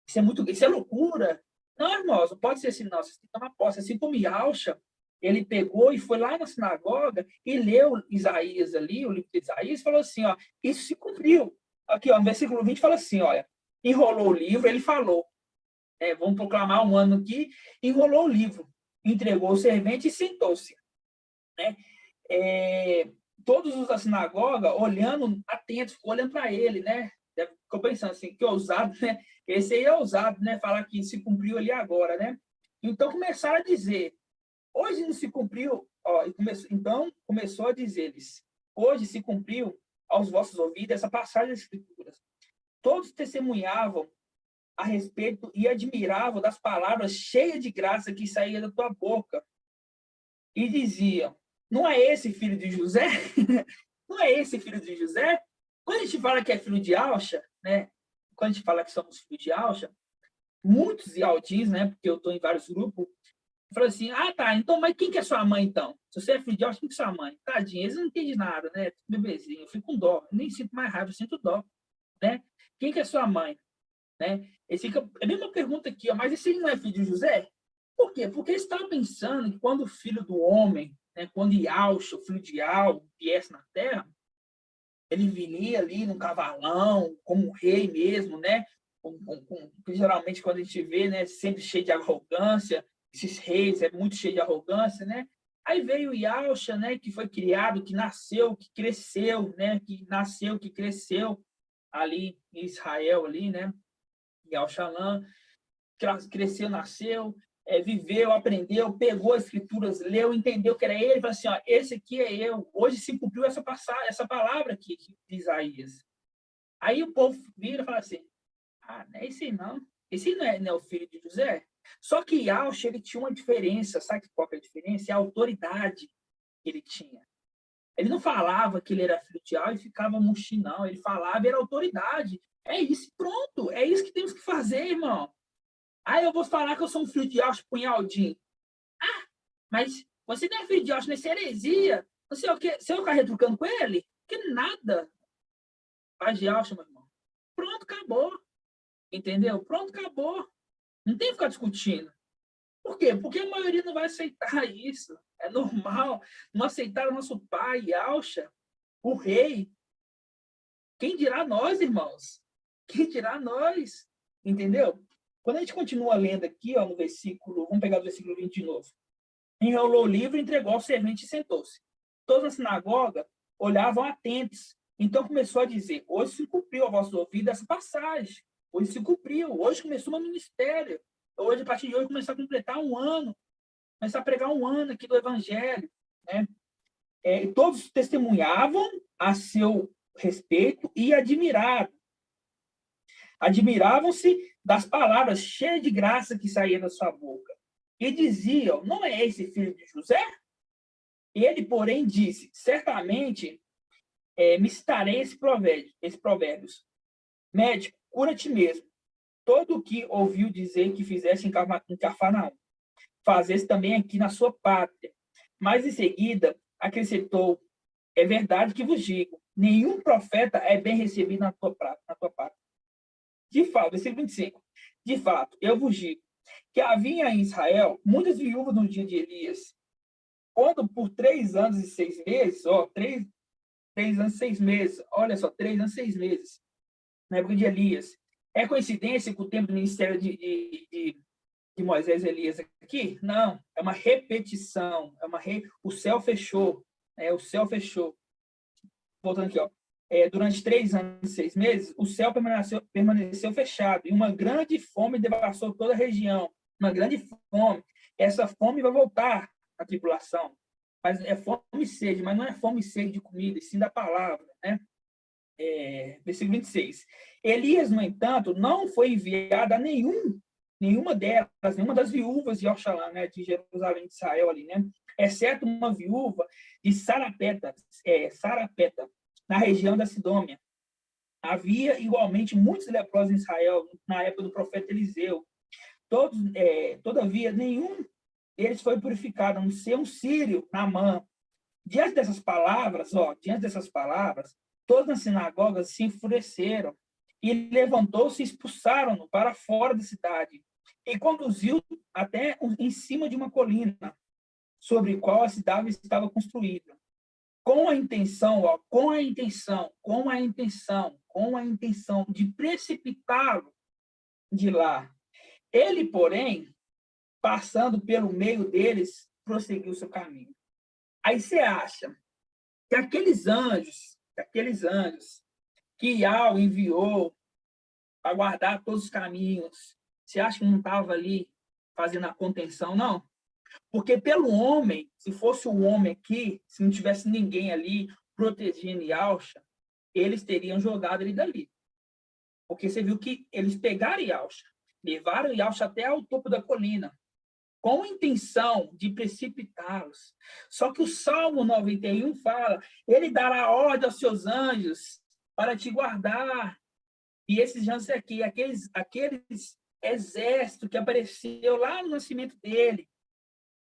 Isso é loucura. Não, irmãos, não pode ser assim, não. Você tem que tomar posse. Assim como Yahusha, ele pegou e foi lá na sinagoga e leu Isaías ali, o livro de Isaías, e falou assim, ó, isso se cumpriu. Aqui, ó, no versículo 20 fala assim, olha, enrolou o livro, ele falou, vamos proclamar um ano aqui, enrolou o livro, entregou o servente e sentou-se. Né? Todos os da sinagoga, olhando, atentos, olhando para ele, né? Ficou pensando assim, que ousado, né? Esse aí é ousado, né? Falar que se cumpriu ali agora, né? Então começaram a dizer, hoje não se cumpriu, ó, então começou a dizer-lhes, hoje se cumpriu aos vossos ouvidos essa passagem das Escrituras. Todos testemunhavam a respeito e admiravam das palavras cheias de graça que saía da tua boca. E diziam, não é esse filho de José? Não é esse filho de José? Quando a gente fala que é filho de Alcha, né? Quando a gente fala que somos filhos de Alcha, muitos e Aldins, né? Porque eu estou em vários grupos, falam assim, ah, tá, então, mas quem que é sua mãe, então? Se você é filho de Alcha, quem que é sua mãe? Tadinha, eles não entendem nada, né? Bebezinho, eu fico com dó, eu nem sinto mais raiva, eu sinto dó, né? Quem que é sua mãe? Né? É a mesma pergunta aqui, ó, mas esse não é filho de José? Por quê? Porque eles estavam pensando que quando o filho do homem, né, quando Iauxa, o filho de Iau, viesse na terra, ele viria ali num cavalão, como um rei mesmo, né? Geralmente, quando a gente vê, né, sempre cheio de arrogância, esses reis é muito cheio de arrogância, né? Aí veio Iauxa, né, que foi criado, que nasceu, que cresceu, né, que nasceu, que cresceu ali em Israel, ali, né? Yauxalã, cresceu, nasceu, viveu, aprendeu, pegou as escrituras, leu, entendeu que era ele, falou assim, ó, esse aqui é eu. Hoje se cumpriu essa palavra aqui de Isaías. Aí o povo vira e fala assim, ah, não é esse não. Esse não é o filho de José? Só que Yauxa, ele tinha uma diferença, sabe qual que é a diferença? É a autoridade que ele tinha. Ele não falava que ele era filho de Yau e ficava murchinho, não. Ele falava, era autoridade. É isso, pronto. É isso que temos que fazer, irmão. Aí eu vou falar que eu sou um filho de Alcho punhaldinho. Ah, mas você não é filho de Alcho, não é heresia. Não sei o quê. Você vai ficar retrucando com ele? Que nada. Paz de Alcho, meu irmão. Pronto, acabou. Entendeu? Pronto, acabou. Não tem que ficar discutindo. Por quê? Porque a maioria não vai aceitar isso. É normal. Não aceitar o nosso pai, Alcha, o rei. Quem dirá nós, irmãos? Quem dirá nós? Entendeu? Quando a gente continua lendo aqui, ó, no versículo, vamos pegar o versículo 20 de novo. Enrolou o livro, entregou ao servente e sentou-se. Todos na sinagoga olhavam atentos. Então começou a dizer, hoje se cumpriu a vosso ouvido essa passagem. Hoje se cumpriu, hoje começou um ministério. Hoje, a partir de hoje, começou a completar um ano. Começar a pregar um ano aqui do evangelho. Né? Todos testemunhavam a seu respeito e admiravam. Admiravam-se das palavras cheias de graça que saíam da sua boca. E diziam, não é esse filho de José? Ele, porém, disse, certamente me citarei esse provérbios. Médico, cura-te mesmo. Todo o que ouviu dizer que fizesse em Cafarnaum, fazesse também aqui na sua pátria. Mas, em seguida, acrescentou, é verdade que vos digo, nenhum profeta é bem recebido na tua pátria. De fato, versículo 25. De fato, eu vos digo que havia em Israel muitas viúvas no dia de Elias, quando por 3 anos e 6 meses, ó, 3 anos e 6 meses, olha só, 3 anos e 6 meses, na época de Elias. É coincidência com o tempo do ministério de Moisés e Elias aqui? Não, é uma repetição, o céu fechou, o céu fechou. Voltando aqui, ó. Durante 3 anos e 6 meses, o céu permaneceu fechado e uma grande fome devastou toda a região. Uma grande fome. Essa fome vai voltar à tribulação. Mas é fome e sede, mas não é fome e sede de comida, e sim da palavra. Né? Versículo 26. Elias, no entanto, não foi enviado a nenhuma das viúvas de Oxalá, né, de Jerusalém, de Israel ali, né? Exceto uma viúva de Sarapeta, na região da Sidônia. Havia igualmente muitos leprosos em Israel na época do profeta Eliseu. Todavia, nenhum deles foi purificado, a não ser um sírio, Naamã. Diante dessas palavras, todos nas sinagogas se enfureceram e levantou-se e expulsaram-no para fora da cidade e conduziu até em cima de uma colina sobre a qual a cidade estava construída. Com a intenção de precipitá-lo de lá. Ele, porém, passando pelo meio deles, prosseguiu seu caminho. Aí você acha que aqueles anjos que Iau enviou para guardar todos os caminhos, você acha que não estava ali fazendo a contenção, não. Porque pelo homem, se fosse o homem aqui, se não tivesse ninguém ali protegendo Yalcha, eles teriam jogado ele dali. Porque você viu que eles pegaram Yalcha, levaram Yalcha até ao topo da colina, com a intenção de precipitá-los. Só que o Salmo 91 fala, ele dará ordem aos seus anjos para te guardar. E esses anjos aqui, aqueles exércitos que apareceu lá no nascimento dele,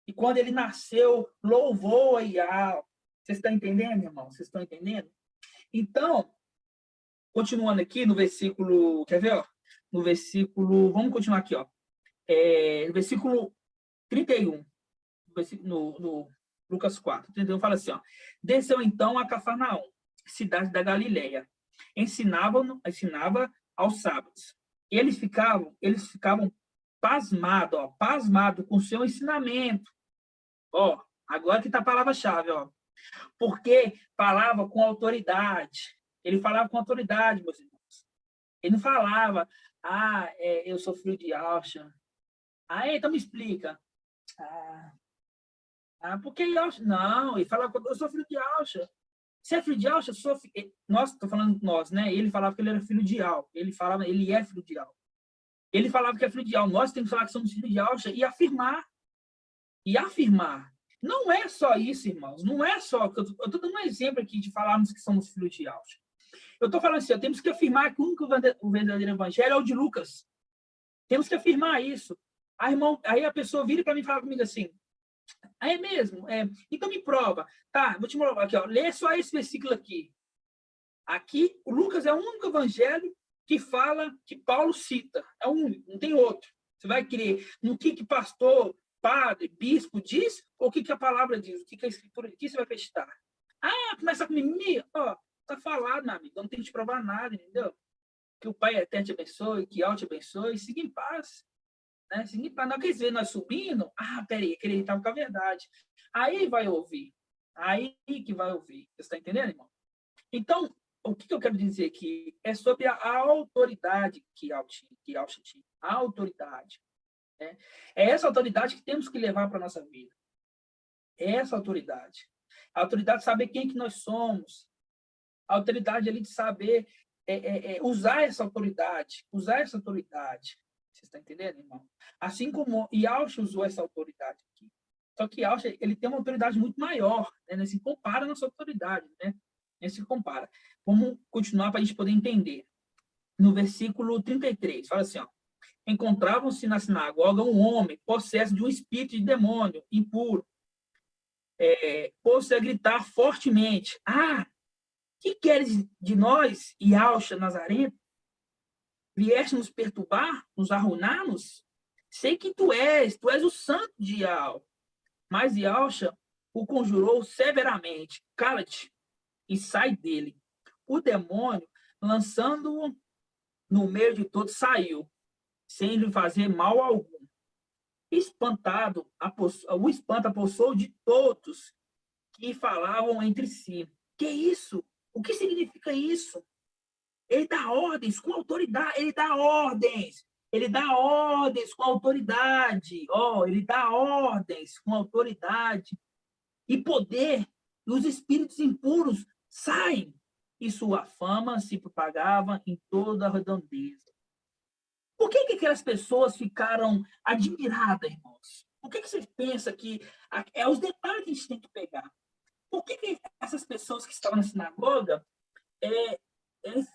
e quando ele nasceu, louvou a Yahweh. Vocês estão entendendo, irmão? Vocês estão entendendo? Então, continuando aqui no versículo, quer ver? Ó? No versículo, vamos continuar aqui, ó. No versículo 31, no Lucas 4, 31, fala assim, ó. Desceu então a Cafarnaum, cidade da Galileia. Ensinava aos sábados. Eles ficavam pasmados com o seu ensinamento. Ó, agora que está a palavra-chave, ó. Porque falava com autoridade. Ele falava com autoridade, meus irmãos. Ele não falava, eu sou filho de Yalcha. Então me explica. Porque Yalcha? Não, ele falava, eu sou filho de Yalcha. Você é filho de Yalcha? Nós, estou falando nós, né? Ele falava que ele era filho de Yal. Ele falava, ele é filho de Yal. Ele falava que é filho de Yal. Nós temos que falar que somos filhos de Yalcha e afirmar. E afirmar. Não é só isso, irmãos. Não é só... Eu estou dando um exemplo aqui de falarmos que somos filhos de Yalcha. Eu estou falando assim, temos que afirmar que o verdadeiro evangelho é o de Lucas. Temos que afirmar isso. Aí a pessoa vira para mim e fala comigo assim, é mesmo? Então me prova. Tá, vou te provar aqui, ó. Lê só esse versículo aqui. Aqui, o Lucas é o único evangelho que fala, que Paulo cita. É o único, não tem outro. Você vai crer no que pastor, padre, bispo diz, ou o que a palavra diz, o que a escritura diz, o que você vai acreditar? Começa com mimimi, ó, tá falado, meu amigo, eu não tenho que te provar nada, entendeu? Que o Pai Eterno te abençoe, que Yahweh te abençoe, siga em paz. Né? Siga em paz. Não, quer dizer, nós subindo, peraí, que ele estava com a verdade. Aí vai ouvir. Aí que vai ouvir. Você está entendendo, irmão? Então, o que eu quero dizer aqui é sobre a autoridade que Yalcha tinha. A autoridade. Né? É essa autoridade que temos que levar para a nossa vida. É essa autoridade. A autoridade de saber quem que nós somos. A autoridade ali de saber usar essa autoridade. Usar essa autoridade. Você está entendendo, irmão? Assim como Yalcha usou essa autoridade aqui. Só que Yalcha, ele tem uma autoridade muito maior. Né? Não se compara a nossa autoridade. Né? Não se compara. Vamos continuar para a gente poder entender. No versículo 33, fala assim, ó. Encontravam-se na sinagoga um homem possesso de um espírito de demônio impuro. Pôs-se a gritar fortemente. Que queres de nós, Yalcha Nazareno? Vieste nos perturbar, nos arruinar-nos? Sei que tu és o santo de Yal. Mas Yalcha o conjurou severamente. Cala-te e sai dele. O demônio, lançando-o no meio de todos, saiu, sem lhe fazer mal algum. Espantado, o espanto apossou de todos que falavam entre si. Que isso? O que significa isso? Ele dá ordens com autoridade. Ele dá ordens com autoridade. Ele dá ordens com autoridade e poder. E os espíritos impuros saem. E sua fama se propagava em toda a redondeza. Por que aquelas pessoas ficaram admiradas, irmãos? Por que você pensa que... os detalhes que a gente tem que pegar. Por que essas pessoas que estavam na sinagoga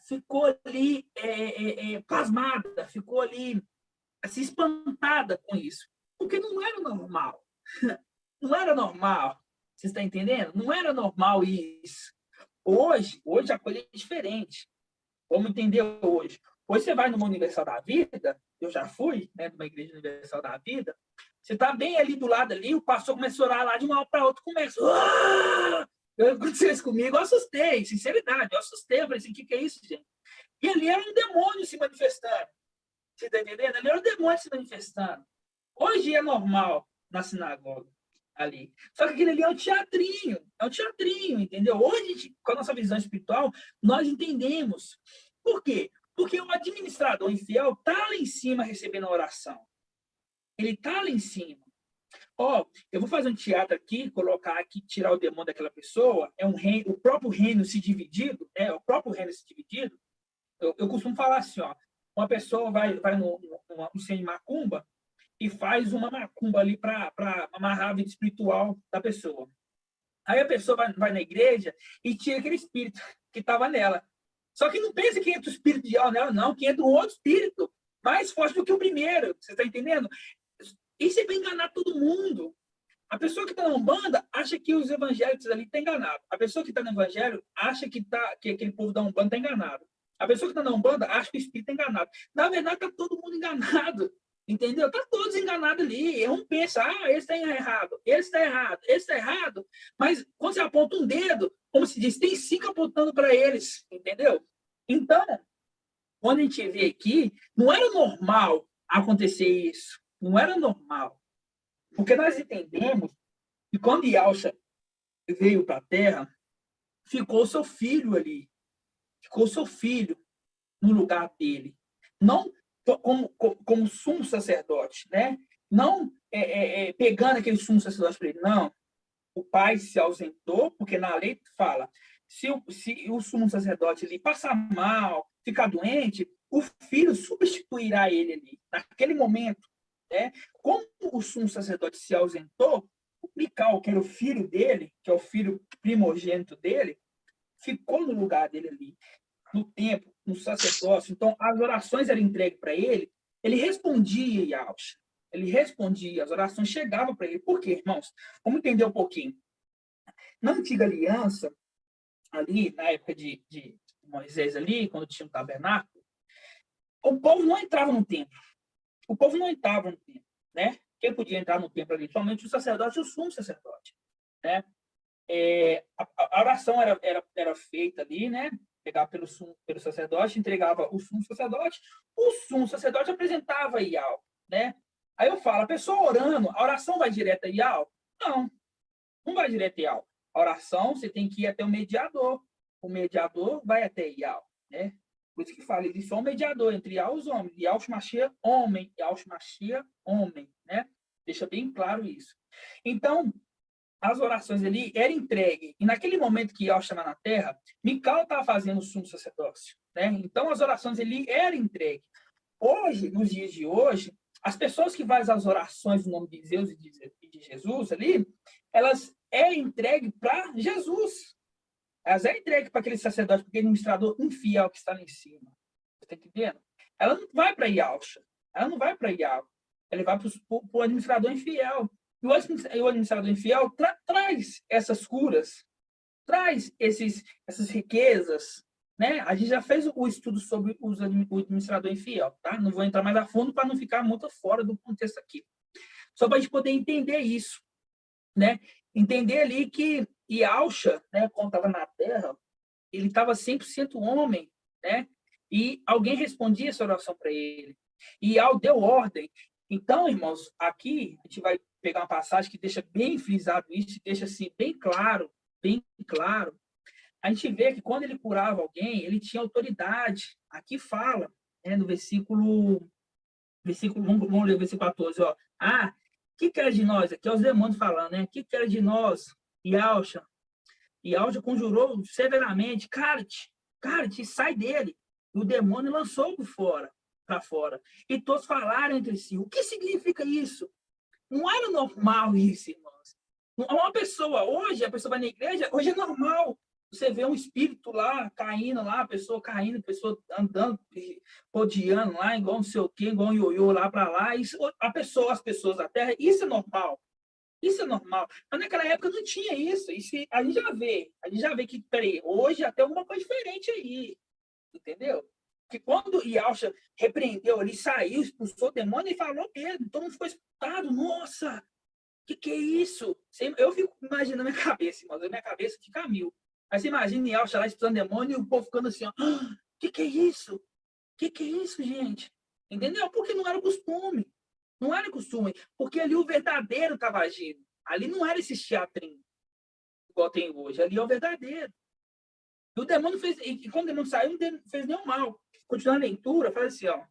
ficou ali pasmada, ficou ali assim, espantada com isso? Porque não era normal. Não era normal. Você está entendendo? Não era normal isso. Hoje a coisa é diferente. Vamos entender hoje. Hoje você vai numa Universal da Vida, eu já fui, né, numa igreja Universal da Vida, você está bem ali do lado ali, o pastor começa a orar lá de uma hora para outra, começa... Aconteceu isso comigo, eu assustei, sinceridade, eu falei assim, o que é isso, gente? E ali era um demônio se manifestando. Você está entendendo? Ali era um demônio se manifestando. Hoje é normal na sinagoga ali. Só que aquele ali é um teatrinho, entendeu? Hoje, com a nossa visão espiritual, nós entendemos. Por quê? Porque o administrador infiel está lá em cima recebendo a oração. Ele está lá em cima. Ó, eu vou fazer um teatro aqui, colocar aqui, tirar o demônio daquela pessoa, é um reino, o próprio reino se dividido, né? O próprio reino se dividido. Eu costumo falar assim, ó, uma pessoa vai no centro de macumba e faz uma macumba ali para amarrar a vida espiritual da pessoa. Aí a pessoa vai na igreja e tira aquele espírito que estava nela. Só que não pensa que entra o espírito de alma nela, não, que entra um outro espírito mais forte do que o primeiro. Você está entendendo? Isso é para enganar todo mundo. A pessoa que está na Umbanda acha que os evangélicos ali estão enganados. A pessoa que está no evangelho acha que aquele povo da Umbanda está enganado. A pessoa que está na Umbanda acha que o espírito está enganado. Na verdade, está todo mundo enganado. Entendeu? Está todos enganados ali. Um pensa, esse está errado, esse está errado, esse está errado. Mas quando você aponta um dedo, como se diz, tem 5 apontando para eles. Entendeu? Então, quando a gente vê aqui, não era normal acontecer isso. Não era normal. Porque nós entendemos que quando Yalcha veio para a Terra, ficou seu filho ali. Ficou seu filho no lugar dele. Não como sumo sacerdote, né? Não pegando aquele sumo sacerdote para ele. Não. O pai se ausentou, porque na lei fala, se o sumo sacerdote ali passar mal, ficar doente, o filho substituirá ele ali. Naquele momento, né? Como o sumo sacerdote se ausentou, o Mical, que era o filho dele, que é o filho primogênito dele, ficou no lugar dele ali, no templo, no sacerdócio. Então, as orações eram entregues para ele, ele respondia, Yalcha. Ele respondia, as orações chegavam para ele. Por quê, irmãos? Vamos entender um pouquinho. Na antiga aliança, ali, na época de Moisés ali, quando tinha um tabernáculo, o povo não entrava no templo. O povo não entrava no templo, né? Quem podia entrar no templo ali? Somente o sacerdote e o sumo sacerdote, né? A oração era feita ali, né? Pegava pelo sacerdote, entregava o sumo sacerdote apresentava a Ial, né? Aí eu falo, a pessoa orando, a oração vai direto a Ial? Não, não vai direto a Ial. A oração, você tem que ir até o mediador vai até Ial, né? Por isso que fala, eles são mediador entre Ial e os homens. Yahshua Mashiach, homem. Yahshua Mashiach, homem, né? Deixa bem claro isso. Então, as orações ali eram entregues. E naquele momento que Yahshua estava na terra, Mical estava fazendo o sumo sacerdócio, né? Então, as orações ali eram entregues. Hoje, nos dias de hoje, as pessoas que fazem as orações no nome de Deus e de Jesus ali, elas entregue para Jesus. Elas entregue para aquele sacerdote, para aquele administrador infiel que está lá em cima. Você está entendendo? Ela não vai para Yahshua. Ela não vai para Yahweh. Ela vai para o administrador infiel. E o administrador infiel traz essas curas, traz essas riquezas, né? A gente já fez o estudo sobre o administrador infiel, tá? Não vou entrar mais a fundo para não ficar muito fora do contexto aqui. Só para a gente poder entender isso, né? Entender ali que Yahshua, né, quando estava na Terra, ele estava 100% homem, né? E alguém respondia essa oração para ele. E Yahweh deu ordem. Então, irmãos, aqui a gente vai pegar uma passagem que deixa bem frisado isso, deixa assim bem claro. A gente vê que quando ele curava alguém, ele tinha autoridade. Aqui fala, né, no versículo vamos ler o versículo 14, ó. Que quer de nós? Aqui é os demônios falando, né? Que quer de nós? Yahshua conjurou severamente, cala-te, sai dele. E o demônio lançou para fora. E todos falaram entre si. O que significa isso? Não era normal isso, irmãos. Uma pessoa, hoje, a pessoa vai na igreja, hoje é normal. Você vê um espírito lá, caindo lá, a pessoa caindo, a pessoa andando, rodeando lá, igual não sei o quê, igual um ioiô lá para lá. Isso, as pessoas da Terra, isso é normal. Isso é normal. Mas naquela época não tinha isso. A gente já vê que, peraí, hoje até alguma coisa diferente aí. Entendeu? Que quando Yahshua repreendeu ali, saiu, expulsou o demônio, ele falou mesmo. Todo mundo ficou espantado. Nossa, que é isso? Eu fico imaginando na minha cabeça, irmão. Na minha cabeça fica a mil. Aí você imagina Yahshua lá expulsando o demônio e o povo ficando assim, ó. Que é isso? Que é isso, gente? Entendeu? Porque não era costume. Não era costume. Porque ali o verdadeiro estava agindo. Ali não era esse teatrinho igual tem hoje. Ali é o verdadeiro. E o demônio fez... E quando o demônio saiu, não fez nenhum mal. Continuando a leitura, faz assim, ó.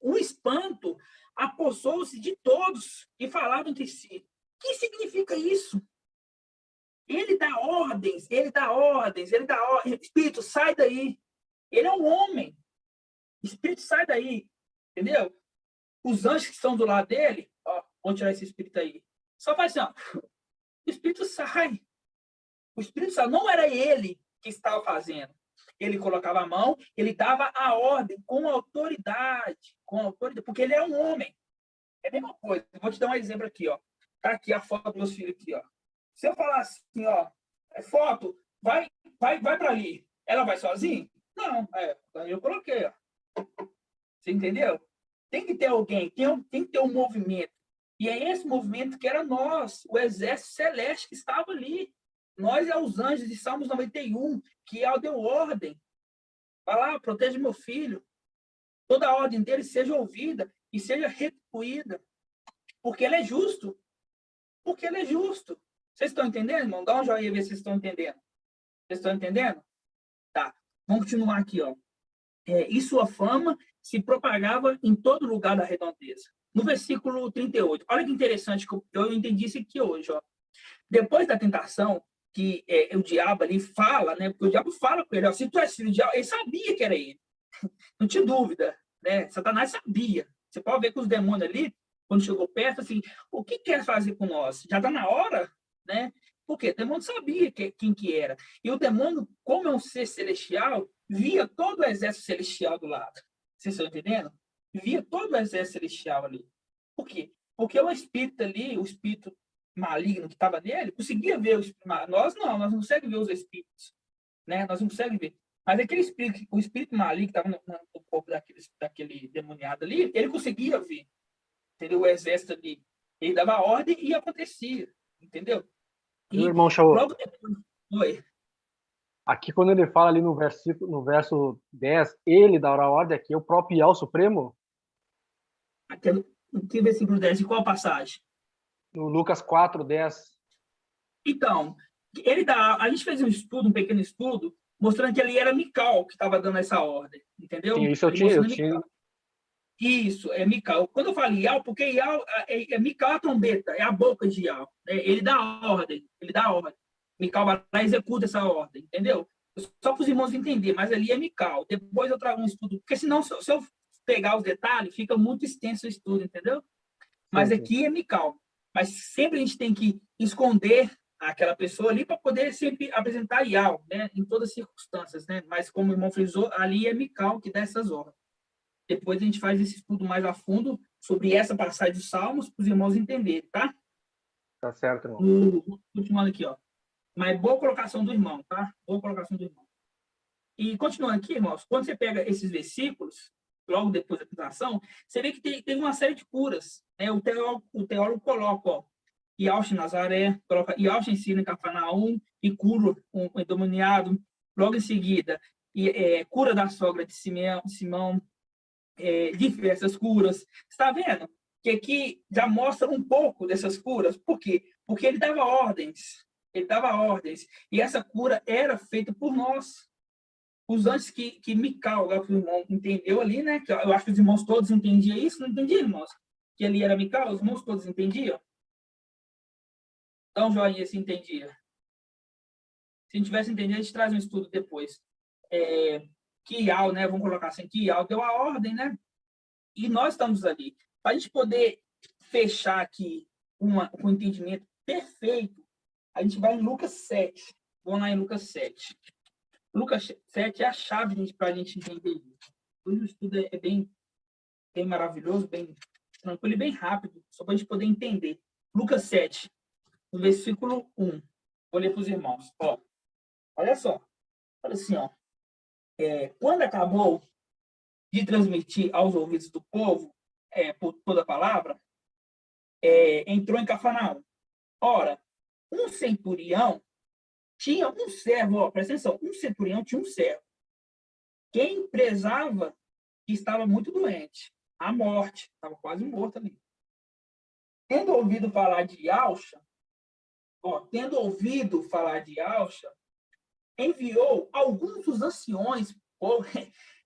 o espanto apossou-se de todos e falavam entre si. O que significa isso? Ele dá ordens, ele dá ordens, ele dá ordens. Espírito, sai daí. Ele é um homem. Espírito, sai daí. Entendeu? Os anjos que estão do lado dele, ó, vão tirar esse espírito aí. Só faz assim, ó. O espírito sai. O espírito sai. Não era ele que estava fazendo. Ele colocava a mão, ele dava a ordem com autoridade, porque ele é um homem. É a mesma coisa. Eu vou te dar um exemplo aqui, ó. Tá aqui a foto dos meus filhos aqui, ó. Se eu falar assim, ó, foto, vai para ali. Ela vai sozinha? Não, eu coloquei, ó. Você entendeu? Tem que ter alguém, tem que ter um movimento. E é esse movimento que era nós, o exército celeste que estava ali. Nós é os anjos de Salmos 91, que deu ordem. Vai lá, protege meu filho. Toda a ordem dele seja ouvida e seja retribuída. Porque ele é justo. Porque ele é justo. Vocês estão entendendo, irmão? Dá um joinha e ver se vocês estão entendendo. Vocês estão entendendo? Tá. Vamos continuar aqui, ó. E sua fama se propagava em todo lugar da redondeza. No versículo 38. Olha que interessante, que eu entendi isso aqui hoje, ó. Depois da tentação, que o diabo ali fala, né? Porque o diabo fala com ele, ó, se tu és filho do diabo, ele sabia que era ele. Não tinha dúvida, né? Satanás sabia. Você pode ver que os demônios ali, quando chegou perto, assim, o que quer fazer com nós? Já está na hora, né? Por quê? O demônio sabia quem que era. E o demônio, como é um ser celestial, via todo o exército celestial do lado. Vocês estão entendendo? Via todo o exército celestial ali. Por quê? Porque o espírito ali, o espírito maligno que estava nele, conseguia ver o espírito maligno. Nós não conseguimos ver os espíritos, né? Nós não conseguimos ver. Mas aquele espírito, o espírito maligno que estava no corpo daquele demoniado ali, ele conseguia ver. Entendeu? O exército ali, ele dava ordem e acontecia. Entendeu? E o irmão Shaul, logo depois... Oi. Aqui quando ele fala ali no verso 10, ele dará ordem, aqui é o próprio Yahweh Supremo? Aqui no que versículo 10, em qual passagem? No Lucas 4, 10. Então, a gente fez um pequeno estudo, mostrando que ele era Mical que estava dando essa ordem, entendeu? Sim, isso eu tinha. Isso, é Mical. Quando eu falo Ial, porque Ial Mical é a trombeta, é a boca de Ial. Né? Ele dá ordem. Mical vai lá e executa essa ordem, entendeu? Só para os irmãos entenderem, mas ali é Mical. Depois eu trago um estudo, porque senão, se eu pegar os detalhes, fica muito extenso o estudo, entendeu? Mas aqui é Mical. Mas sempre a gente tem que esconder aquela pessoa ali para poder sempre apresentar Ial, né? Em todas as circunstâncias, né? Mas como o irmão frisou, ali é Mical que dá essas ordens. Depois a gente faz esse estudo mais a fundo sobre essa passagem dos Salmos para os irmãos entenderem, tá? Tá certo, irmão. Continuando aqui, ó. Mas boa colocação do irmão, tá? Boa colocação do irmão. E continuando aqui, irmãos, quando você pega esses versículos, logo depois da tentação, você vê que teve uma série de curas. Né? O teólogo coloca, ó, Iaush em Nazaré, coloca Iaush ensina em Cafarnaum e cura um endemoniado. Logo em seguida, cura da sogra de Simão, diversas curas. Está vendo? Que aqui já mostra um pouco dessas curas. Por quê? Porque ele dava ordens. E essa cura era feita por nós. Os anjos que Mical, o irmão entendeu ali, né? Que eu acho que os irmãos todos entendiam isso. Não entendiam, irmãos? Que ali era Mical, os irmãos todos entendiam? Dá um joinha se entendia. Se não tivesse entendido, a gente traz um estudo depois. Kial, né? Vamos colocar assim, Kial deu a ordem, né? E nós estamos ali. Para a gente poder fechar aqui um entendimento perfeito, a gente vai em Lucas 7. Vamos lá em Lucas 7. Lucas 7 é a chave para a gente entender isso. Hoje o estudo é bem maravilhoso, bem tranquilo e bem rápido, só para a gente poder entender. Lucas 7, no versículo 1. Vou ler para os irmãos. Ó, olha só. Olha assim, ó. Quando acabou de transmitir aos ouvidos do povo, por toda a palavra, entrou em Cafarnaum. Ora, um centurião tinha um servo, ó, presta atenção, um centurião tinha um servo. Quem prezava que estava muito doente, à morte, estava quase morto ali. Tendo ouvido falar de Alcha, enviou alguns dos anciões,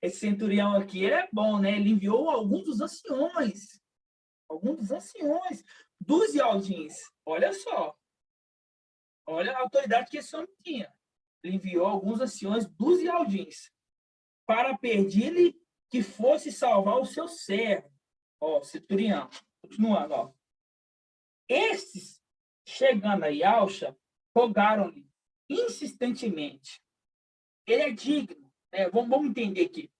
esse centurião aqui, ele é bom, né? Ele enviou alguns dos anciões, dos Ialdins. Olha só. Olha a autoridade que esse homem tinha. Ele enviou alguns anciões dos Ialdins para pedir-lhe que fosse salvar o seu servo. Ó, centurião. Continuando, ó. Estes, chegando a Ialcha, rogaram-lhe insistentemente. Ele é digno. Né? Vamos entender aqui.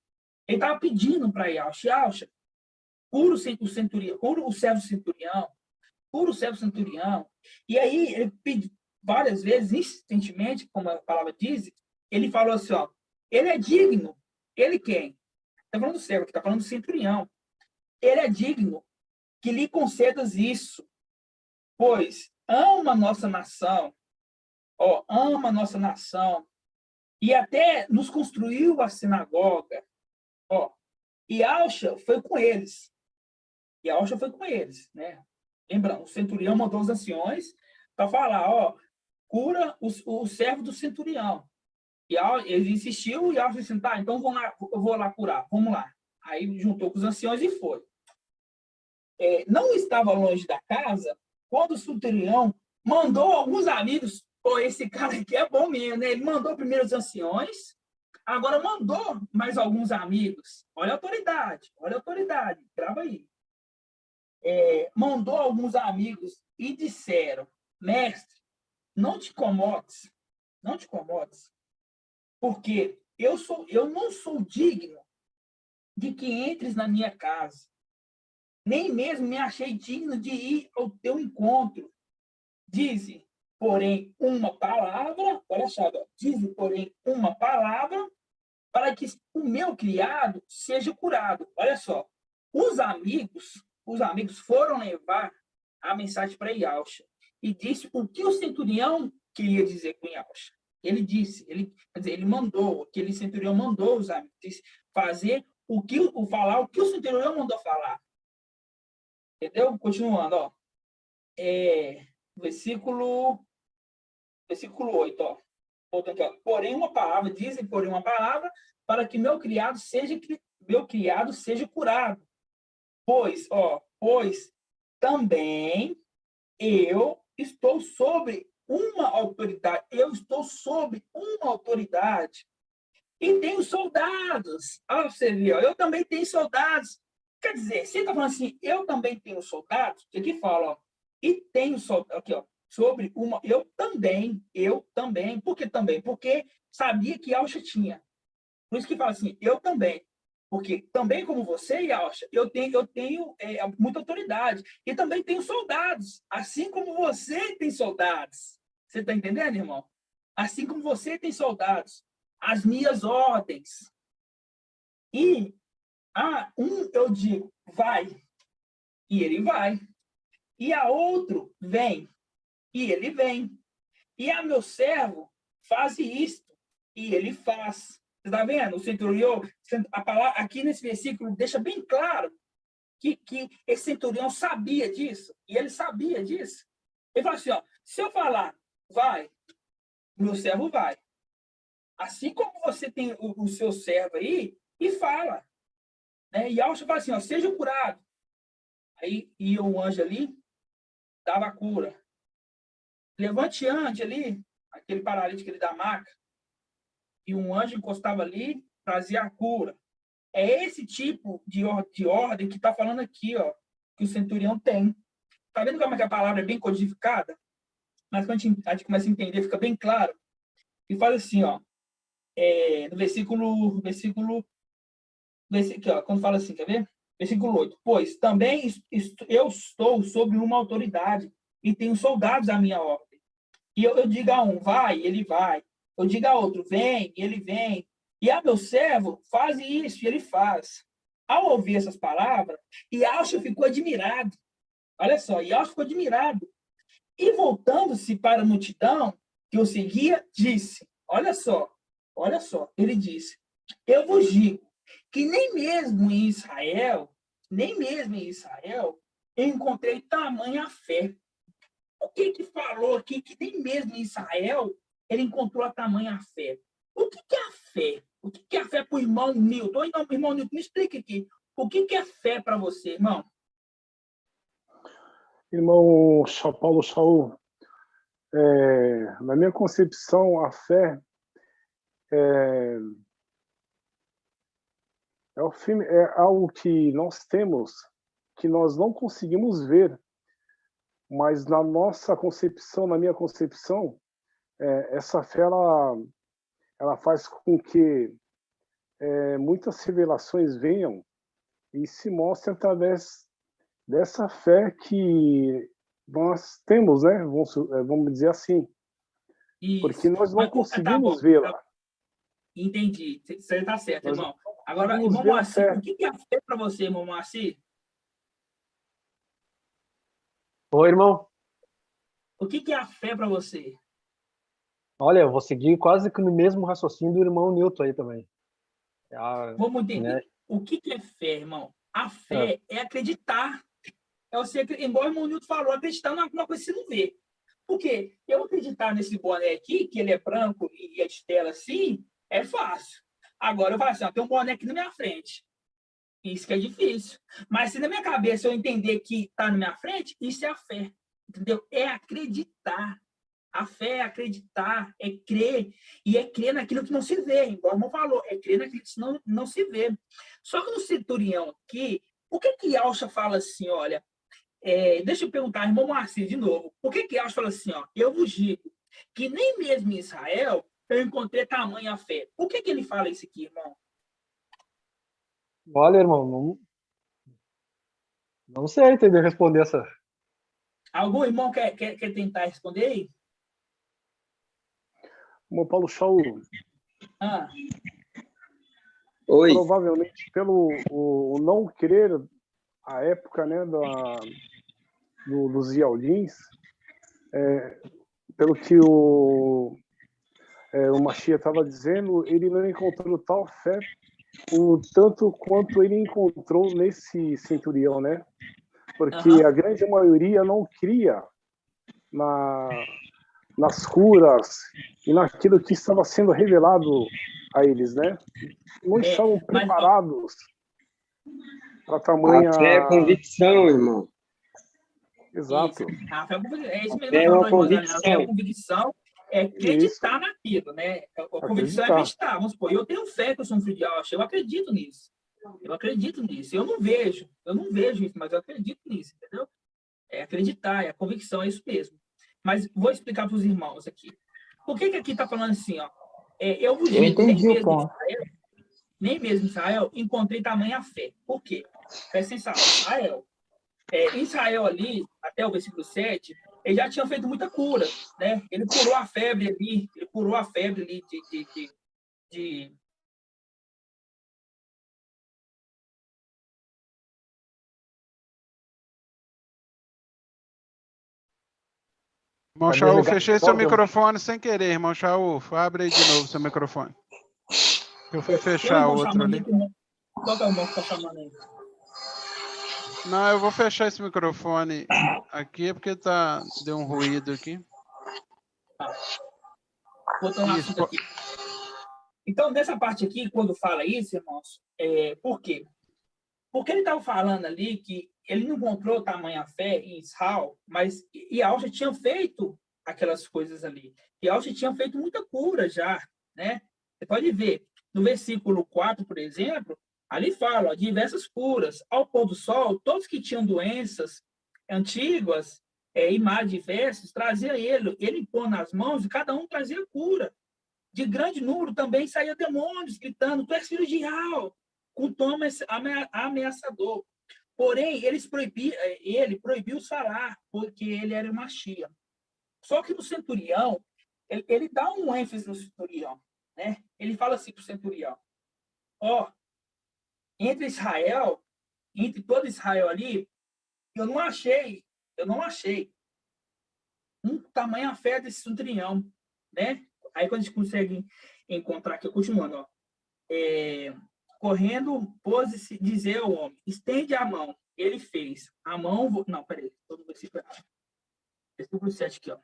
Ele estava pedindo para Ialcha. Ialcha, cura o centurião, cura o servo centurião, cura o servo centurião. E aí, ele pediu várias vezes, insistentemente, como a palavra diz, ele falou assim, ó, ele é digno. Ele quem? Está falando do servo, está falando do centurião. Ele é digno que lhe concedas isso, pois ama a nossa nação, ó, ama a nossa nação, e até nos construiu a sinagoga, ó, e Ialcha foi com eles. Né? Lembrando, o centurião mandou os anciões para falar, ó, cura o servo do centurião. E ele insistiu, e Ialcha disse, tá, então eu vou lá curar, vamos lá. Aí juntou com os anciões e foi. Não estava longe da casa, quando o centurião mandou alguns amigos, pô, esse cara aqui é bom mesmo, né? Ele mandou primeiro os anciões, agora mandou mais alguns amigos. Olha a autoridade, grava aí. Mandou alguns amigos e disseram, mestre, não te incomodes, porque eu não sou digno de que entres na minha casa, nem mesmo me achei digno de ir ao teu encontro. Dize, porém, uma palavra, olha só, dize, porém, uma palavra para que o meu criado seja curado. Olha só, os amigos foram levar a mensagem para Ialcha e disse o que o centurião queria dizer com Ialcha. Ele mandou, aquele centurião mandou os amigos, disse, falar o que o centurião mandou falar. Entendeu? Continuando, ó. Versículo 8, ó. Voltando aqui, ó. Porém, uma palavra, dizem, porém, uma palavra, para que meu criado seja curado. Pois também eu estou sobre uma autoridade. E tenho soldados. Ah, você viu? Eu também tenho soldados. Quer dizer, você está falando assim, eu também tenho soldados? Aqui fala, ó, e tenho soldados, aqui, ó, sobre uma, eu também. Por que também? Porque sabia que Ialcha tinha. Por isso que fala assim, eu também. Porque também como você, Ialcha, eu tenho muita autoridade. E também tenho soldados. Assim como você tem soldados. Você está entendendo, irmão? Assim como você tem soldados. As minhas ordens. E eu digo, vai, e ele vai. E a outro, vem, e ele vem. E a meu servo, faz isto, e ele faz. Você está vendo? O centurião, a palavra, aqui nesse versículo, deixa bem claro que esse centurião sabia disso, e ele sabia disso. Ele fala assim, ó, se eu falar, vai, meu servo vai. Assim como você tem o seu servo aí, e fala. Né? E Ialcha fala assim, ó, seja curado. Aí ia o anjo ali, dava a cura. Levante e ande ali, aquele paralítico ali da maca, e um anjo encostava ali, trazia a cura. É esse tipo de ordem que está falando aqui, ó, que o centurião tem. Está vendo como é que a palavra é bem codificada? Mas quando a gente começa a entender, fica bem claro. E fala assim, ó, no versículo aqui, ó, quando fala assim, quer ver? Versículo 8. Pois também eu estou sobre uma autoridade e tenho soldados à minha ordem. E eu digo a um, vai, ele vai. Eu digo a outro, vem, ele vem. E a meu servo, faz isso, e ele faz. Ao ouvir essas palavras, Ialcha ficou admirado. Olha só, Ialcha ficou admirado. E voltando-se para a multidão que o seguia, disse, olha só, ele disse, eu vos digo que nem mesmo em Israel, eu encontrei tamanha fé. O que falou aqui que nem mesmo em Israel ele encontrou a tamanha fé? O que é a fé? O que é fé para o irmão Newton? Irmão Newton, me explica aqui. O que é fé para você, irmão? Irmão Paulo Shaul, na minha concepção, a fé é algo que nós temos, que nós não conseguimos ver, mas na nossa concepção, na minha concepção, essa fé ela faz com que muitas revelações venham e se mostrem através dessa fé que nós temos, né? Vamos dizer assim. Isso. Porque nós não conseguimos tá vê-la. Tá. Entendi. Você está certo, Nós irmão. Agora, irmão Moacir, o que é fé para você, irmão Moacir? Oi, irmão. O que é a fé para você? Olha, eu vou seguir quase que no mesmo raciocínio do irmão Newton aí também. Vamos entender. Né? O que é fé, irmão? A fé é acreditar. É você, embora o irmão Newton falou, acreditar numa coisa que você não vê. Por quê? Eu acreditar nesse boné aqui, que ele é branco e é de tela assim, é fácil. Agora eu falo assim, tem um boné aqui na minha frente. Isso que é difícil. Mas se na minha cabeça eu entender que está na minha frente, isso é a fé. Entendeu? É acreditar. A fé é acreditar, é crer. E é crer naquilo que não se vê. Igual o irmão falou, é crer naquilo que não se vê. Só que no centurião aqui, por que Alcha fala assim, olha, deixa eu perguntar, irmão Moacir, de novo. Por que Alcha fala assim, ó, eu vos digo que nem mesmo em Israel eu encontrei tamanha fé. Por que ele fala isso aqui, irmão? Olha, irmão, não sei entender responder essa. Algum irmão quer tentar responder aí? Irmão Paulo Shaul. Oi. Provavelmente pelo o não querer a época, né, dos Yaldins, pelo que o Machia estava dizendo, ele não encontrou tal fé o tanto quanto ele encontrou nesse centurião, né? Porque a grande maioria não cria nas curas e naquilo que estava sendo revelado a eles, né? Não estavam preparados para tamanha... A fé é convicção, irmão. Exato. A fé é isso mesmo. É uma convicção. A fé é convicção, é acreditar naquilo, né? A convicção é acreditar. Vamos supor, eu tenho fé que eu sou um filho de Deus, eu acredito nisso. Eu acredito nisso. Eu não vejo isso, mas eu acredito nisso, entendeu? É acreditar, é a convicção, é isso mesmo. Mas vou explicar para os irmãos aqui. Por que aqui está falando assim, ó? Eu vos digo, nem mesmo em Israel encontrei tamanha fé. Por quê? Presta atenção. Israel ali, até o versículo 7, ele já tinha feito muita cura, né? Ele curou a febre ali, de Irmão Shaul, fechei seu microfone sem querer, irmão Shaul. Abre aí de novo seu microfone. Eu fui fechar o outro ali. Qual que é o irmão que está chamando aí? Não, eu vou fechar esse microfone aqui, porque deu um ruído aqui. Botando um assunto aqui. Então, nessa parte aqui, quando fala isso, irmãos, por quê? Porque ele estava falando ali que ele não encontrou tamanha fé em Israel, mas Alcha tinha feito aquelas coisas ali. Alcha tinha feito muita cura já, né? Você pode ver, no versículo 4, por exemplo, ali fala, ó, diversas curas. Ao pôr do sol, todos que tinham doenças antigas e males diversos, trazia ele impôs nas mãos e cada um trazia cura. De grande número também saía demônios, gritando, tu és filho de Israel, com tom ameaçador. Porém, ele proibiu falar, porque ele era o Machia. Só que no centurião, ele dá um ênfase no centurião, né? Ele fala assim para o centurião, entre todo Israel ali, eu não achei um tamanho a fé desse centurião, né? Aí quando a gente consegue encontrar aqui, continuando, correndo, pôs-se dizer ao homem, estende a mão. Ele fez. A mão... Não, peraí. Estou no versículo 7 aqui, ó.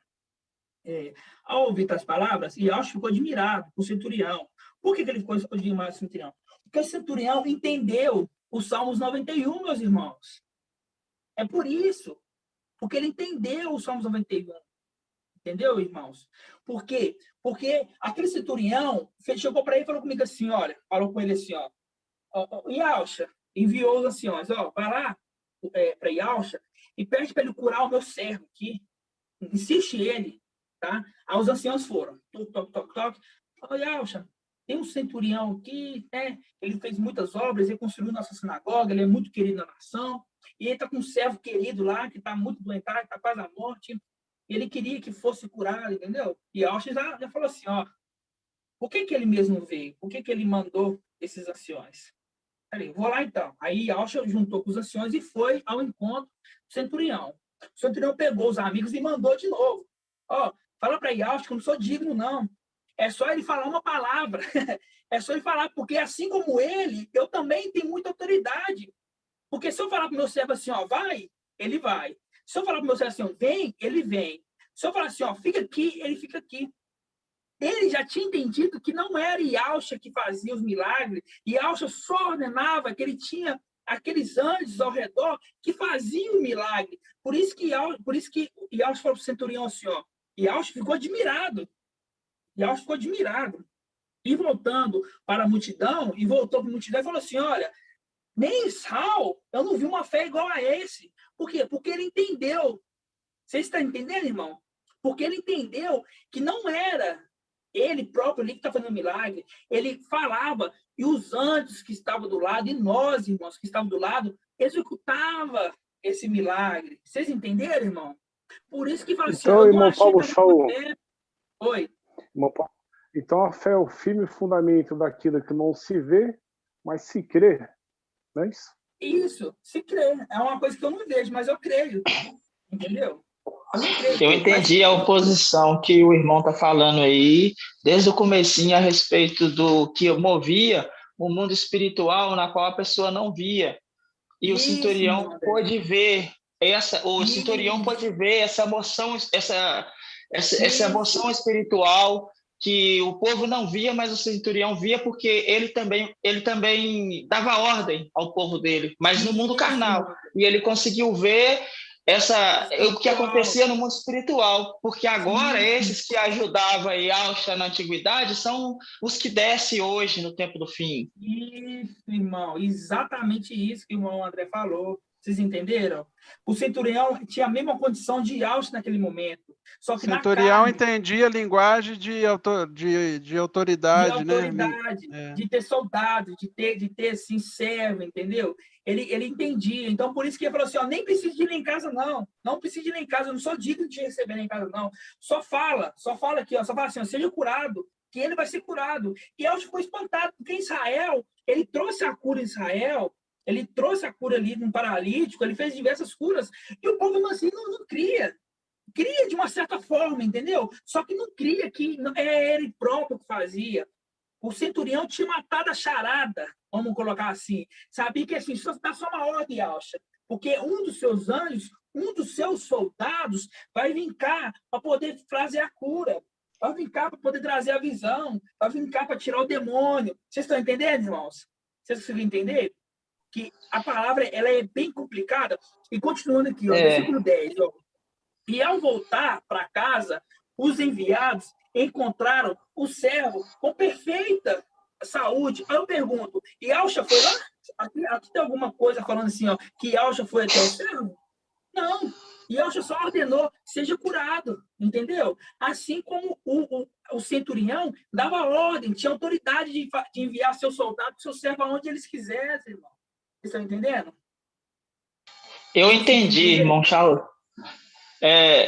Ao ouvir as palavras, Alcha ficou admirado com o centurião, Por que ele ficou chamado de centurião? Porque o centurião entendeu os Salmos 91, meus irmãos. É por isso. Porque ele entendeu os Salmos 91. Entendeu, irmãos? Por quê? Porque aquele centurião chegou para ele e falou comigo assim, olha, falou com ele assim, ó, Yalcha, enviou os anciões, ó, vai lá para Yalcha e pede para ele curar o meu servo aqui. Insiste ele, tá? Aí os anciãos foram, toc, toc, toc, toc. Falou, Yalcha, tem um centurião aqui, né? Ele fez muitas obras, ele construiu nossa sinagoga, ele é muito querido na nação, e ele está com um servo querido lá, que está muito doentado, está quase à morte. Ele queria que fosse curado, entendeu? E Yalcha já falou assim, ó, por que ele mesmo veio? Por que ele mandou esses anciões? Falei, vou lá então. Aí Yalcha juntou com os anciões e foi ao encontro do centurião. O centurião pegou os amigos e mandou de novo. Ó, fala para Yalcha que eu não sou digno, não. É só ele falar uma palavra. É só ele falar, porque assim como ele, eu também tenho muita autoridade. Porque se eu falar para o meu servo assim, ó, vai, ele vai. Se eu falar para o meu servo assim, ó, vem, ele vem. Se eu falar assim, ó, fica aqui, ele fica aqui. Ele já tinha entendido que não era Yalcha que fazia os milagres, Yalcha só ordenava que ele tinha aqueles anjos ao redor que faziam o milagre. Por isso que Yalcha falou para o centurião assim, ó, Yalcha ficou admirado. Yalcha ficou admirado. E voltando para a multidão, e voltou para a multidão e falou assim, olha, nem Israel, eu não vi uma fé igual a esse. Por quê? Porque ele entendeu. Você está entendendo, irmão? Porque ele entendeu que não era ele próprio ali que está fazendo milagre. Ele falava, e os anjos que estavam do lado, e nós, irmãos, que estavam do lado, executava esse milagre. Vocês entenderam, irmão? Por isso que fala assim, Então, eu não irmão achei Paulo, que Oi. Irmão Paulo, então a fé é o firme fundamento daquilo que não se vê, mas se crê. Não é isso? Isso, se crê. É uma coisa que eu não vejo, mas eu creio. Entendeu? Eu não creio. Eu entendi a oposição que o irmão está falando aí, desde o comecinho, a respeito do que movia o mundo espiritual na qual a pessoa não via. E o centurião pôde ver centurião pôde ver essa emoção, essa emoção espiritual que o povo não via, mas o centurião via, porque ele também dava ordem ao povo dele, mas no mundo carnal. E ele conseguiu ver o que acontecia no mundo espiritual, porque agora esses que ajudavam a Yalcha na antiguidade são os que descem hoje no tempo do fim. Isso, irmão, exatamente isso que o irmão André falou. Vocês entenderam? O centurião tinha a mesma condição de Yalcha naquele momento. Só que o centurião entendia a linguagem de autoridade, né? De ter soldado, de ter assim, servo, entendeu? Ele entendia. Então, por isso que ele falou assim, ó, nem precisa de ir lá em casa, não. Não precisa de ir lá em casa, eu não sou digno de receber lá em casa, não. Só fala aqui, ó, só fala assim, ó, seja curado, que ele vai ser curado. E Yalcha ficou espantado, porque Israel, ele trouxe a cura em Israel, ele trouxe a cura ali de um paralítico, ele fez diversas curas, e o povo assim não cria. Cria de uma certa forma, entendeu? Só que não cria que é ele próprio que fazia. O centurião tinha matado a charada, vamos colocar assim. Sabia que assim, dá só uma ordem, Yalcha, porque um dos seus anjos, um dos seus soldados vai vir cá para poder fazer a cura, vai vir cá para poder trazer a visão, vai vir cá para tirar o demônio. Vocês estão entendendo, irmãos? Vocês conseguem entender? Que a palavra ela é bem complicada. E continuando aqui, ó, versículo 10, ó. E ao voltar para casa, os enviados encontraram o servo com perfeita saúde. Aí eu pergunto, Yalcha foi lá? Aqui tem alguma coisa falando assim, ó, que Yalcha foi até o servo? Não. Yalcha só ordenou, seja curado, entendeu? Assim como o centurião dava ordem, tinha autoridade de enviar seu soldado, seu servo aonde eles quisessem, irmão. Vocês estão entendendo? Eu entendi, irmão Charles.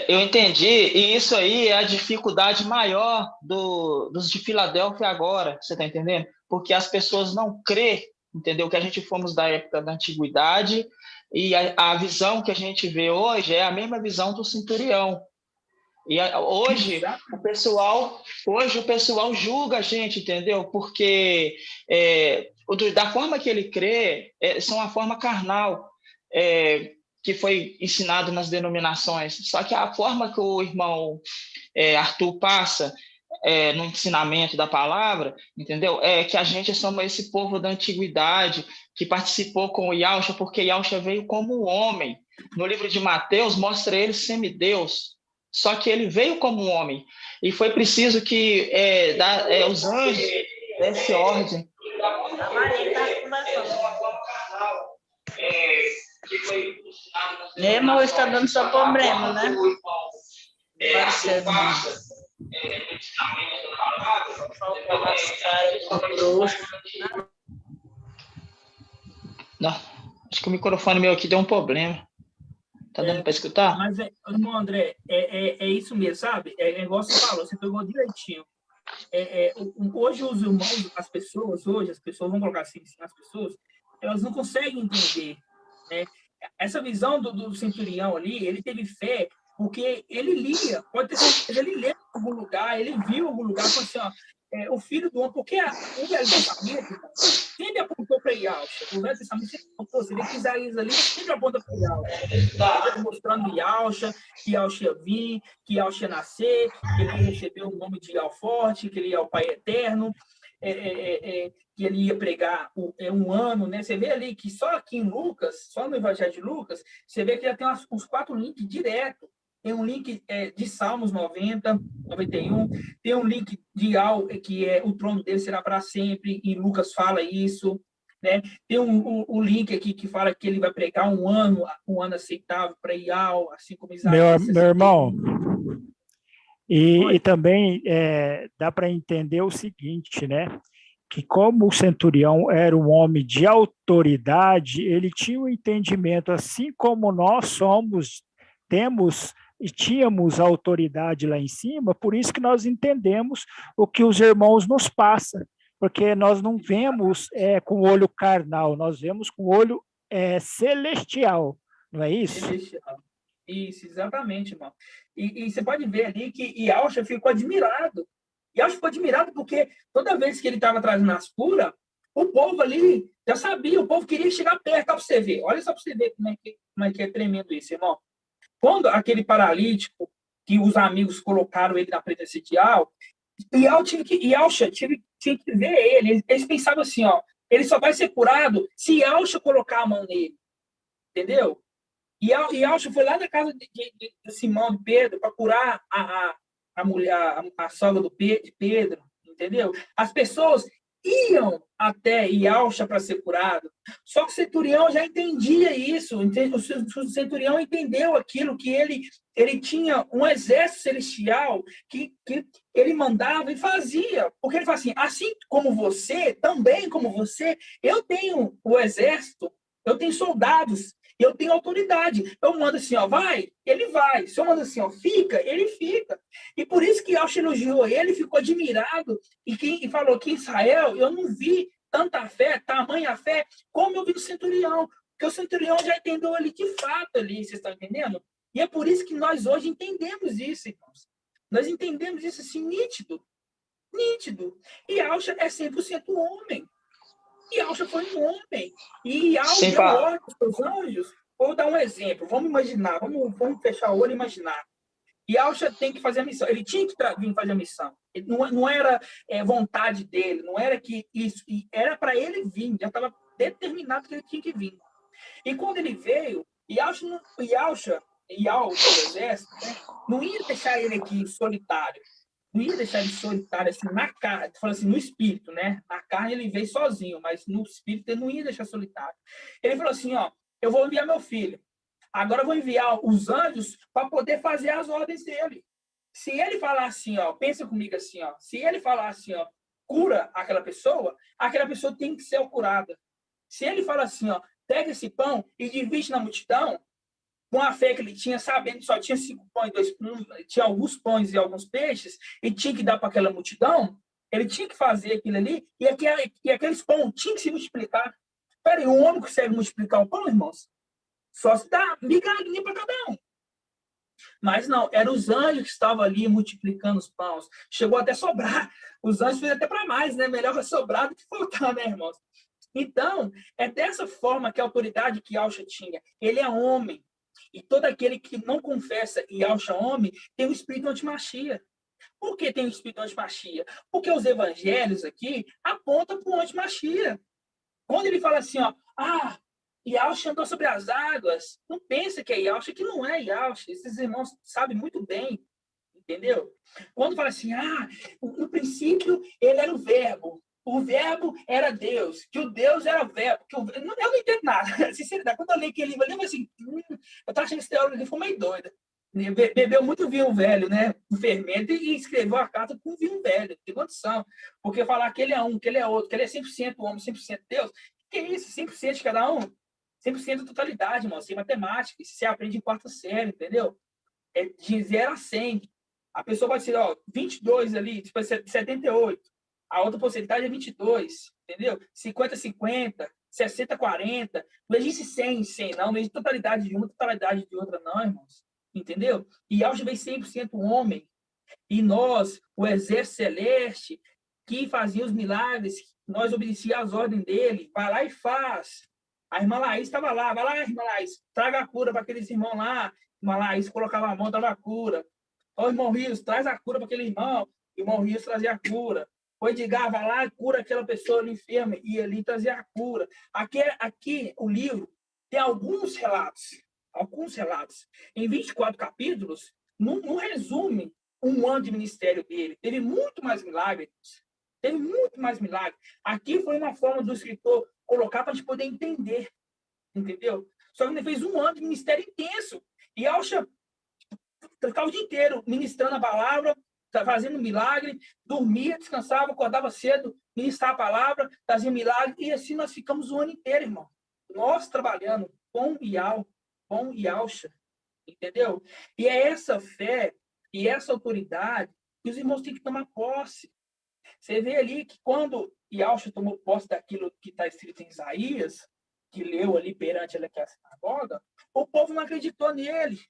Eu entendi, e isso aí é a dificuldade maior dos de Filadélfia agora, você está entendendo? Porque as pessoas não crê, entendeu? Que a gente fomos da época da antiguidade e a visão que a gente vê hoje é a mesma visão do centurião. E hoje o pessoal julga a gente, entendeu? Porque da forma que ele crê, são a forma carnal, que foi ensinado nas denominações. Só que a forma que o irmão Arthur passa no ensinamento da palavra, entendeu? É que a gente somos esse povo da antiguidade que participou com o Yahshua, porque Yahshua veio como homem. No livro de Mateus, mostra ele semideus, só que ele veio como um homem. E foi preciso que os anjos dessem ordem. A Maria está conversando. Irmão, está dando só problema, né? Não, acho que o microfone meu aqui deu um problema. Tá dando para escutar? Mas, irmão André, é isso mesmo, sabe? É igual você falou, você pegou direitinho. Hoje os irmãos, as pessoas, vamos colocar assim, as pessoas, elas não conseguem entender, né? Essa visão do centurião ali, ele teve fé porque ele lia, pode ter certeza, ele leu em algum lugar, ele viu em algum lugar, falou assim, ó, o filho do homem, porque o Velho Testamento sempre apontou para Yahshua, o Velho Testamento sempre apontou, você vê que Isaías ali sempre aponta para Yahshua, mostrando Yahshua, que Yahshua ia vir, que Yahshua ia nascer, que ele ia receber o nome de Yahweh forte, que ele ia ao Pai eterno, que ele ia pregar um ano, né? Você vê ali que só aqui em Lucas, só no Evangelho de Lucas, você vê que já tem uns 4 links direto. Tem um link de Salmos 90, 91, tem um link de que o trono dele será para sempre, e Lucas fala isso, né? Tem um link aqui que fala que ele vai pregar um ano aceitável para Ial, assim como Isaías. Meu irmão, e também dá para entender o seguinte, né? Que como o centurião era um homem de autoridade, ele tinha um entendimento, assim como nós temos e tínhamos autoridade lá em cima, por isso que nós entendemos o que os irmãos nos passam, porque nós não vemos com o olho carnal, nós vemos com o olho celestial, não é isso? Celestial. Isso, exatamente, irmão. E você pode ver ali que Yahshua ficou admirado. Yahshua ficou admirado porque toda vez que ele estava trazendo as curas, o povo ali já sabia, o povo queria chegar perto para você ver. Olha só para você ver como é que é tremendo isso, irmão. Quando aquele paralítico, que os amigos colocaram ele na presença de Yahshua tinha que ver ele. Eles pensavam assim, ó, ele só vai ser curado se Yahshua colocar a mão nele. Entendeu? E Yahshua foi lá na casa de Simão e Pedro para curar a mulher, a sogra de Pedro, entendeu? As pessoas iam até Yahshua para ser curado. Só que o centurião já entendia isso. O centurião entendeu aquilo, que ele tinha um exército celestial que ele mandava e fazia. Porque ele fala assim como você, também como você, eu tenho o exército, eu tenho soldados, eu tenho autoridade. Eu mando assim, ó, vai, ele vai. Se eu mando assim, ó, fica, ele fica. E por isso que Yahshua elogiou ele, ficou admirado e falou que em Israel eu não vi tanta fé, tamanha fé, como eu vi no centurião. Porque o centurião já entendeu ali de fato ali, vocês estão entendendo? E é por isso que nós hoje entendemos isso, irmãos. Nós entendemos isso assim, nítido. Nítido. E Yahshua é 100% homem. E Yahshua foi um homem. E Yahshua deu ordem para os anjos. Vou dar um exemplo. Vamos imaginar. Vamos fechar o olho e imaginar. Yahshua tem que fazer a missão. Ele tinha que vir fazer a missão. Não era vontade dele. Não era que isso. Era para ele vir. Já estava determinado que ele tinha que vir. E quando ele veio, Yahshua, o exército, né, não ia deixar ele aqui solitário. Não ia deixar ele solitário, assim, na carne, falando assim, no espírito, né? Na carne ele veio sozinho, mas no espírito ele não ia deixar solitário. Ele falou assim, ó, eu vou enviar meu filho. Agora eu vou enviar os anjos para poder fazer as ordens dele. Se ele falar assim, ó, pensa comigo assim, ó, se ele falar assim, ó, cura aquela pessoa tem que ser curada. Se ele falar assim, ó, pega esse pão e divide na multidão, com a fé que ele tinha, sabendo que só tinha 5 pães, 2 pães, tinha alguns pães e alguns peixes, e tinha que dar para aquela multidão, ele tinha que fazer aquilo ali, e aqueles pães tinham que se multiplicar. Espera aí, um homem consegue multiplicar o pão, irmãos? Só se dá migalhinha para cada um. Mas não, eram os anjos que estavam ali multiplicando os pães. Chegou até a sobrar. Os anjos fez até para mais, né? Melhor sobrar do que faltar, né, irmãos? Então, é dessa forma que a autoridade que Yahshua tinha. Ele é homem. E todo aquele que não confessa Yahshua homem tem o espírito antimachia. Por que tem o espírito antimachia? Porque os evangelhos aqui apontam para o antimachia. Quando ele fala assim, ó, Yahshua andou sobre as águas, não pensa que é Yahshua, que não é Yahshua. Esses irmãos sabem muito bem, entendeu? Quando fala assim, no princípio ele era o verbo era Deus, que o Deus era o verbo. Eu não entendo nada, sinceridade. Quando eu li aquele livro ali, eu falei assim, eu estava achando que esse teólogo ali foi meio doido. Bebeu muito vinho velho, né? O fermento, e escreveu a carta com vinho velho, tem condição. Porque falar que ele é um, que ele é outro, que ele é 100% homem, 100% Deus, que é isso? 100% de cada um? 100% da totalidade, irmão. Isso é matemática, isso você aprende em quarta série, entendeu? É de 0 a 100. A pessoa pode ser, 22 ali, tipo, 78. A outra porcentagem é 22, entendeu? 50-50, 60-40. Não existe 100, não. Não existe totalidade de uma, totalidade de outra, não, irmãos. Entendeu? E Yahshua veio 100% homem. E nós, o exército celeste, que fazia os milagres, nós obedecíamos às ordens dele. Vai lá e faz. A irmã Laís estava lá. Vai lá, irmã Laís, traga a cura para aqueles irmãos lá. A irmã Laís colocava a mão, dava a cura. Ó, irmão Rios, traz a cura para aquele irmão. O irmão Rios trazia a cura. O Edgar, vai lá e cura aquela pessoa ali enferma. E ali trazia a cura. Aqui o livro tem alguns relatos. Em 24 capítulos, não resume um ano de ministério dele. Teve muito mais milagres. Aqui foi uma forma do escritor colocar para a gente poder entender. Entendeu? Só que ele fez um ano de ministério intenso. E Yahshua ficava o dia inteiro ministrando a palavra, fazendo milagre, dormia, descansava, acordava cedo, ministrava a palavra, fazia milagre. E assim nós ficamos o ano inteiro, irmão. Nós trabalhando com Yahshua, entendeu? E é essa fé e essa autoridade que os irmãos têm que tomar posse. Você vê ali que quando Yahshua tomou posse daquilo que está escrito em Isaías, que leu ali perante a sinagoga, o povo não acreditou nele.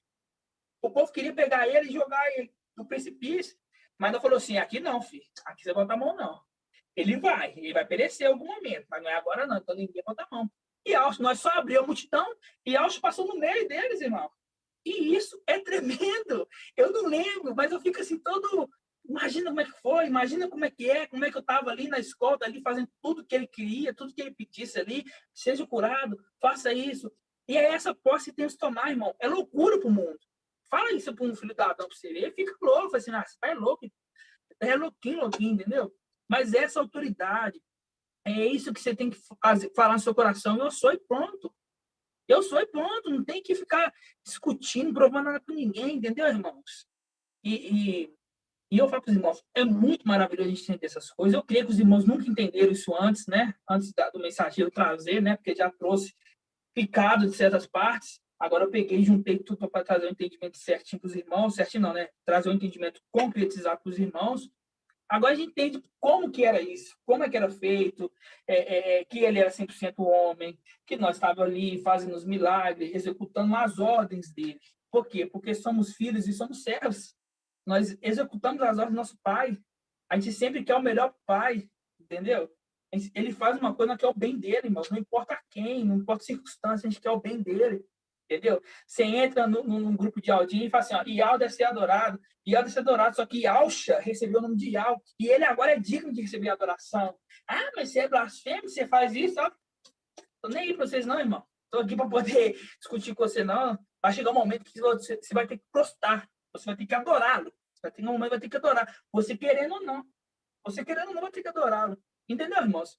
O povo queria pegar ele e jogar ele do precipício, mas não falou assim, aqui não, filho, aqui você bota a mão não. Ele vai perecer em algum momento, mas não é agora não, então ninguém bota a mão. E nós só abrimos a multidão e Yahshua passou no meio deles, irmão. E isso é tremendo. Eu não lembro, mas eu fico assim todo... Imagina como é que foi, imagina como é que eu estava ali na escola, ali fazendo tudo que ele queria, tudo que ele pedisse ali, seja curado, faça isso. E é essa posse que temos que tomar, irmão. É loucura para o mundo. Fala isso para um filho da Adão para você ver, ele fica louco, assim, você tá louco, é louquinho, entendeu? Mas essa autoridade, é isso que você tem que falar no seu coração. Eu sou e pronto. Não tem que ficar discutindo, provando nada com ninguém, entendeu, irmãos? E eu falo para os irmãos, é muito maravilhoso a gente entender essas coisas. Eu creio que os irmãos nunca entenderam isso antes, né? Antes do mensageiro trazer, né? Porque já trouxe picado de certas partes. Agora eu peguei e juntei tudo para trazer um entendimento certinho para os irmãos. Certinho não, né? Trazer um entendimento concretizado para os irmãos. Agora a gente entende como que era isso, como é que era feito, que ele era 100% homem, que nós estávamos ali fazendo os milagres, executando as ordens dele. Por quê? Porque somos filhos e somos servos. Nós executamos as ordens do nosso pai. A gente sempre quer o melhor pai, entendeu? Ele faz uma coisa que é o bem dele, irmão. Não importa quem, não importa a circunstância, a gente quer o bem dele, entendeu? Você entra num grupo de Aldinho e fala assim, ó, Yahweh deve ser adorado. Yahweh deve ser adorado, só que Yahshua recebeu o nome de Yahweh. E ele agora é digno de receber a adoração. Ah, mas você é blasfemo, você faz isso, ó. Tô nem aí pra vocês não, irmão. Tô aqui para poder discutir com você, não. Vai chegar um momento que você vai ter que prostrar. Você vai ter que adorá-lo. Vai ter um momento que vai ter que adorar. Você querendo ou não. Você querendo ou não, vai ter que adorá-lo. Entendeu, irmãos?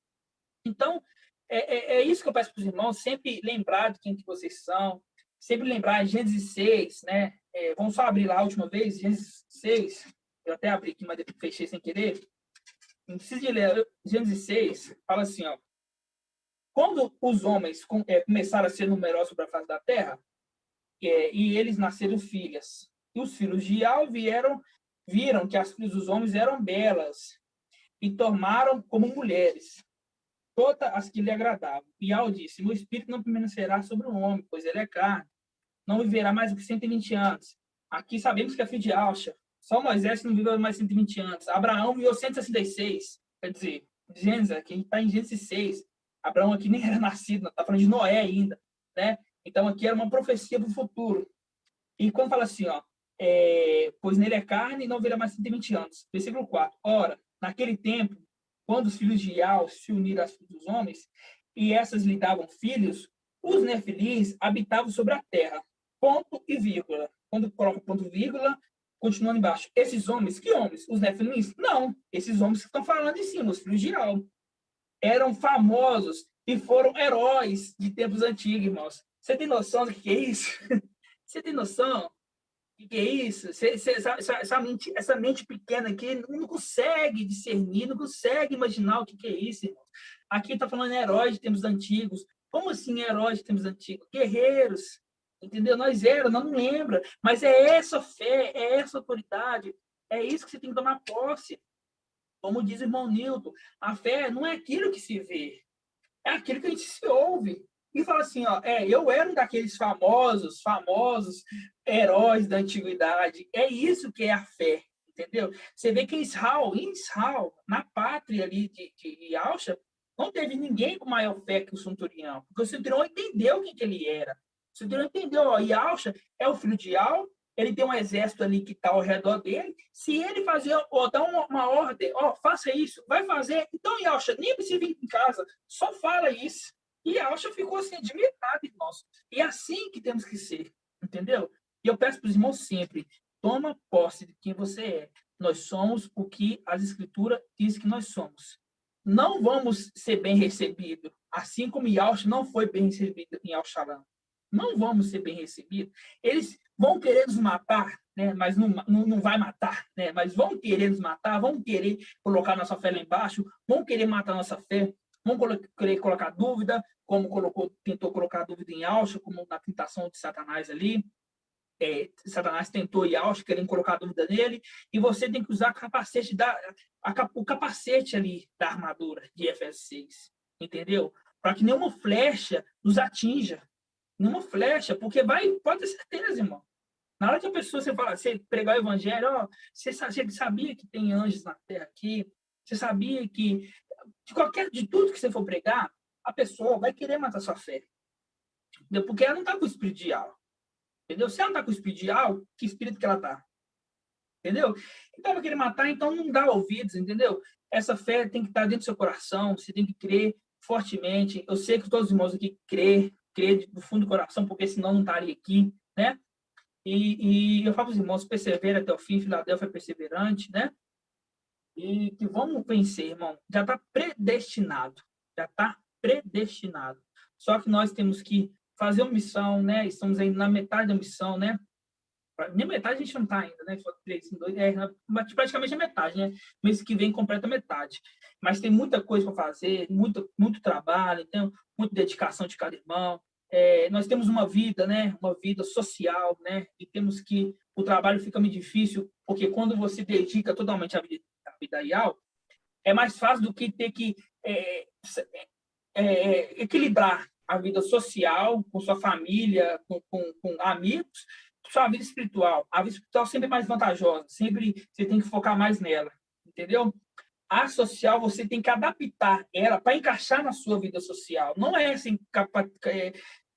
Então, é isso que eu peço para os irmãos, sempre lembrar de quem que vocês são, sempre lembrar Gênesis 6, né? Vamos só abrir lá a última vez, Gênesis 6. Eu até abri aqui, mas depois fechei sem querer. Não precisa de ler. Gênesis 6 fala assim, ó. Quando os homens começaram a ser numerosos sobre a face da terra, e eles nasceram filhas, e os filhos de Ial viram que as filhas dos homens eram belas, e tomaram como mulheres todas as que lhe agradavam. Ial disse, meu espírito não permanecerá sobre o homem, pois ele é carne, não viverá mais do que 120 anos. Aqui sabemos que é filho de Yahshua. Só Moisés não viveu mais 120 anos. Abraão viveu 166. Quer dizer, Gênesis, aqui a gente está em Gênesis 6. Abraão aqui nem era nascido, está falando de Noé ainda, né? Então aqui era uma profecia para o futuro. E quando fala assim, ó, pois nele é carne e não verá mais 120 anos. Versículo 4. Ora, naquele tempo, quando os filhos de Ial se uniram às filhas dos homens, e essas lhe davam filhos, os nefilins habitavam sobre a terra. Ponto e vírgula. Quando coloca ponto e vírgula, continuando embaixo. Esses homens, que homens? Os nefilins? Não. Esses homens que estão falando em cima, os filhos de Ial. Eram famosos e foram heróis de tempos antigos, irmãos. Você tem noção do que é isso? Você tem noção? O que é isso? Essa mente pequena aqui não consegue discernir, não consegue imaginar o que é isso, irmão. Aqui está falando em heróis de tempos antigos. Como assim heróis de tempos antigos? Guerreiros, entendeu? Nós éramos, não lembra. Mas é essa fé, é essa autoridade, é isso que você tem que tomar posse. Como diz o irmão Nilton, a fé não é aquilo que se vê, é aquilo que a gente se ouve. E fala assim, ó, eu era um daqueles famosos heróis da antiguidade. É isso que é a fé, entendeu? Você vê que em Israel, na pátria ali de Yalcha, não teve ninguém com maior fé que o centurião, porque o centurião entendeu quem que ele era. O centurião entendeu, ó, Yalcha é o filho de Yal, ele tem um exército ali que está ao redor dele. Se ele fazer, ou dar uma ordem, ó, faça isso, vai fazer. Então, Yalcha, nem precisa vir em casa, só fala isso. E Yalcha ficou assim, admirado, irmãos. E é assim que temos que ser, entendeu? E eu peço para os irmãos sempre, toma posse de quem você é. Nós somos o que as Escrituras dizem que nós somos. Não vamos ser bem recebidos, assim como Yalcha não foi bem recebido em Al-Shalom. Não vamos ser bem recebidos. Eles vão querer nos matar, né? Mas não vai matar, né? Mas vão querer nos matar, vão querer colocar nossa fé lá embaixo, vão querer matar nossa fé, vão querer colocar dúvida, como tentou colocar dúvida em Yalcha, como na tentação de Satanás ali. Satanás tentou Yalcha, querendo colocar dúvida nele, e você tem que usar o capacete ali da armadura de Efésios 6, entendeu? Para que nenhuma flecha nos atinja. Nenhuma flecha, porque pode ter certeza, irmão. Na hora que a pessoa, você pregar o evangelho, ó, você sabia que tem anjos na terra aqui, você sabia que de tudo que você for pregar, a pessoa vai querer matar sua fé. Entendeu? Porque ela não está com o espírito de alma. Entendeu? Se ela não está com o espírito de alma, que espírito que ela está? Entendeu? Então, vai querer matar, então não dá ouvidos, entendeu? Essa fé tem que estar dentro do seu coração, você tem que crer fortemente. Eu sei que todos os irmãos aqui crer do fundo do coração, porque senão não estaria aqui, né? E eu falo para os irmãos, persevera até o fim, Filadélfia é perseverante, né? E que vamos vencer, irmão. Já está predestinado. Já está predestinado. Só que nós temos que fazer uma missão, né? Estamos aí na metade da missão, né? Nem metade a gente não está ainda, né? Só 3, 2, praticamente a metade, né? Mês que vem completa a metade. Mas tem muita coisa para fazer, muito trabalho, então, muita dedicação de cada irmão. Nós temos uma vida, né? Uma vida social, né? E temos que o trabalho fica muito difícil, porque quando você dedica totalmente a vida real, é mais fácil do que ter que equilibrar a vida social com sua família, com amigos, sua vida espiritual. A vida espiritual sempre é mais vantajosa, sempre você tem que focar mais nela, entendeu? A social, você tem que adaptar ela para encaixar na sua vida social. Não é assim,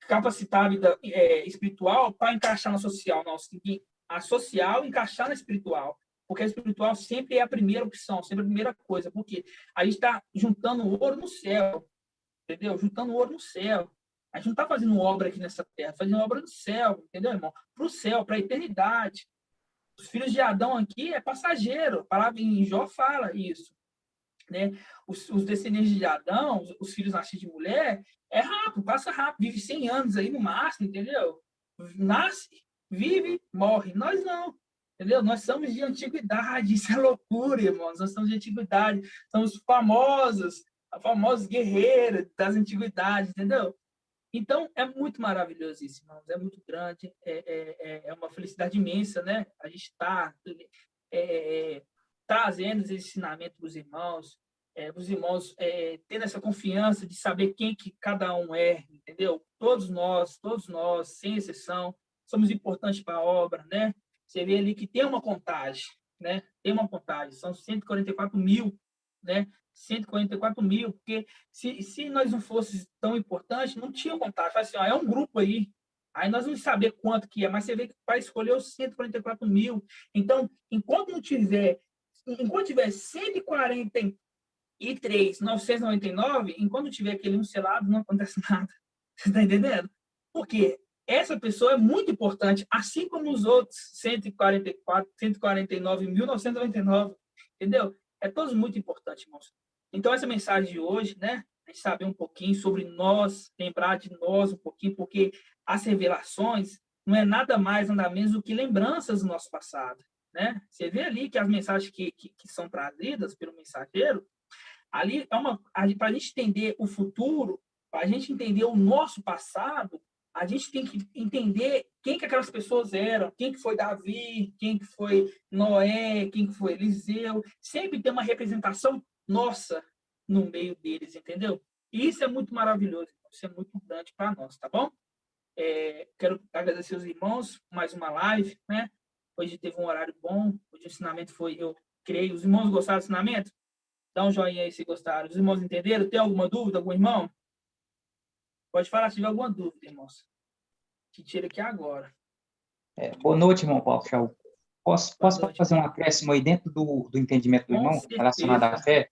capacitar a vida espiritual para encaixar na social, não. Você tem que a social encaixar na espiritual. Porque a espiritual sempre é a primeira opção, sempre a primeira coisa. Porque a gente está juntando ouro no céu, entendeu? Juntando ouro no céu. A gente não está fazendo obra aqui nessa terra, fazendo obra no céu, entendeu, irmão? Para o céu, para a eternidade. Os filhos de Adão aqui é passageiro. A palavra em Jó fala isso. Né? Os descendentes de Adão, os filhos nascidos de mulher, é rápido, passa rápido, vive 100 anos aí no máximo, entendeu? Nasce, vive, morre. Nós não, entendeu? Nós somos de antiguidade, isso é loucura, irmãos. Nós somos de antiguidade, somos famosos guerreiros das antiguidades, entendeu? Então, é muito maravilhoso isso, irmãos. É muito grande, é uma felicidade imensa, né? A gente está trazendo esse ensinamento para os irmãos, tendo essa confiança de saber quem que cada um é, entendeu? Todos nós, sem exceção, somos importantes para a obra, né? Você vê ali que tem uma contagem, né? Tem uma contagem, são 144 mil, né? 144 mil, porque se nós não fôssemos tão importantes, não tinha contagem. Fala assim, ó, é um grupo aí, Aí nós vamos saber quanto que é, mas você vê que o pai escolheu 144 mil. Então, enquanto tiver 143.999, enquanto tiver aquele um selado, não acontece nada. Você está entendendo? Porque essa pessoa é muito importante, assim como os outros 149.999, entendeu? É todos muito importantes, irmãos. Então, essa mensagem de hoje, né? A gente saber um pouquinho sobre nós, lembrar de nós um pouquinho, porque as revelações não é nada mais, nada menos do que lembranças do nosso passado, né? Você vê ali que as mensagens que são trazidas pelo mensageiro, ali é para a gente entender o futuro, para a gente entender o nosso passado, a gente tem que entender quem que aquelas pessoas eram, quem que foi Davi, quem que foi Noé, quem que foi Eliseu. Sempre tem uma representação nossa no meio deles, entendeu? E isso é muito maravilhoso, isso é muito grande para nós, tá bom? Quero agradecer os irmãos, mais uma live, né? Hoje teve um horário bom, hoje o ensinamento foi, eu creio, os irmãos gostaram do ensinamento? Dá um joinha aí se gostaram. Os irmãos entenderam? Tem alguma dúvida, algum irmão? Pode falar se tiver alguma dúvida, irmãos. Te tira aqui agora. Boa noite, irmão Paulo Shaul. Posso fazer um acréscimo aí dentro do entendimento do irmão, relacionado à fé?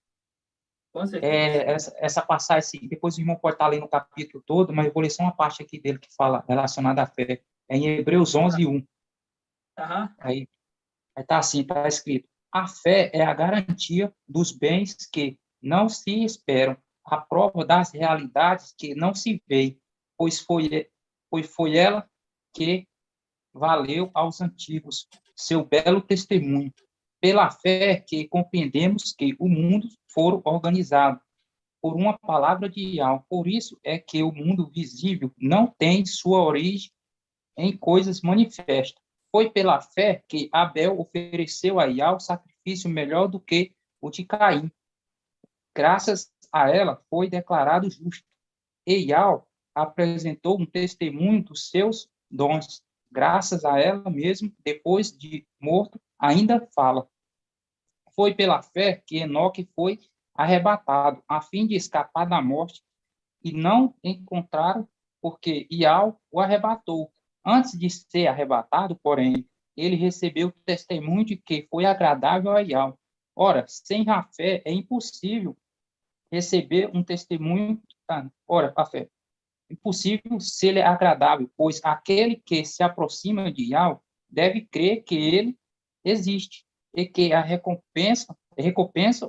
Com certeza. Essa passagem, depois o irmão pode estar lendo o capítulo todo, mas eu vou ler só uma parte aqui dele que fala relacionada à fé. É em Hebreus 11, 1. Aí está assim, está escrito: a fé é a garantia dos bens que não se esperam, a prova das realidades que não se veem, pois foi ela que valeu aos antigos seu belo testemunho. Pela fé que compreendemos que o mundo foi organizado por uma palavra de Yahweh. Por isso é que o mundo visível não tem sua origem em coisas manifestas. Foi pela fé que Abel ofereceu a Yahweh sacrifício melhor do que o de Caim. Graças a ela foi declarado justo. E Yahweh apresentou um testemunho dos seus dons. Graças a ela mesmo, depois de morto, ainda fala. Foi pela fé que Enoque foi arrebatado, a fim de escapar da morte, e não encontraram, porque Yahweh o arrebatou. Antes de ser arrebatado, porém, ele recebeu o testemunho de que foi agradável a Yahweh. Ora, sem a fé é impossível receber um testemunho. Ora, a fé é impossível ser agradável, pois aquele que se aproxima de Yahweh deve crer que ele existe e que a recompensa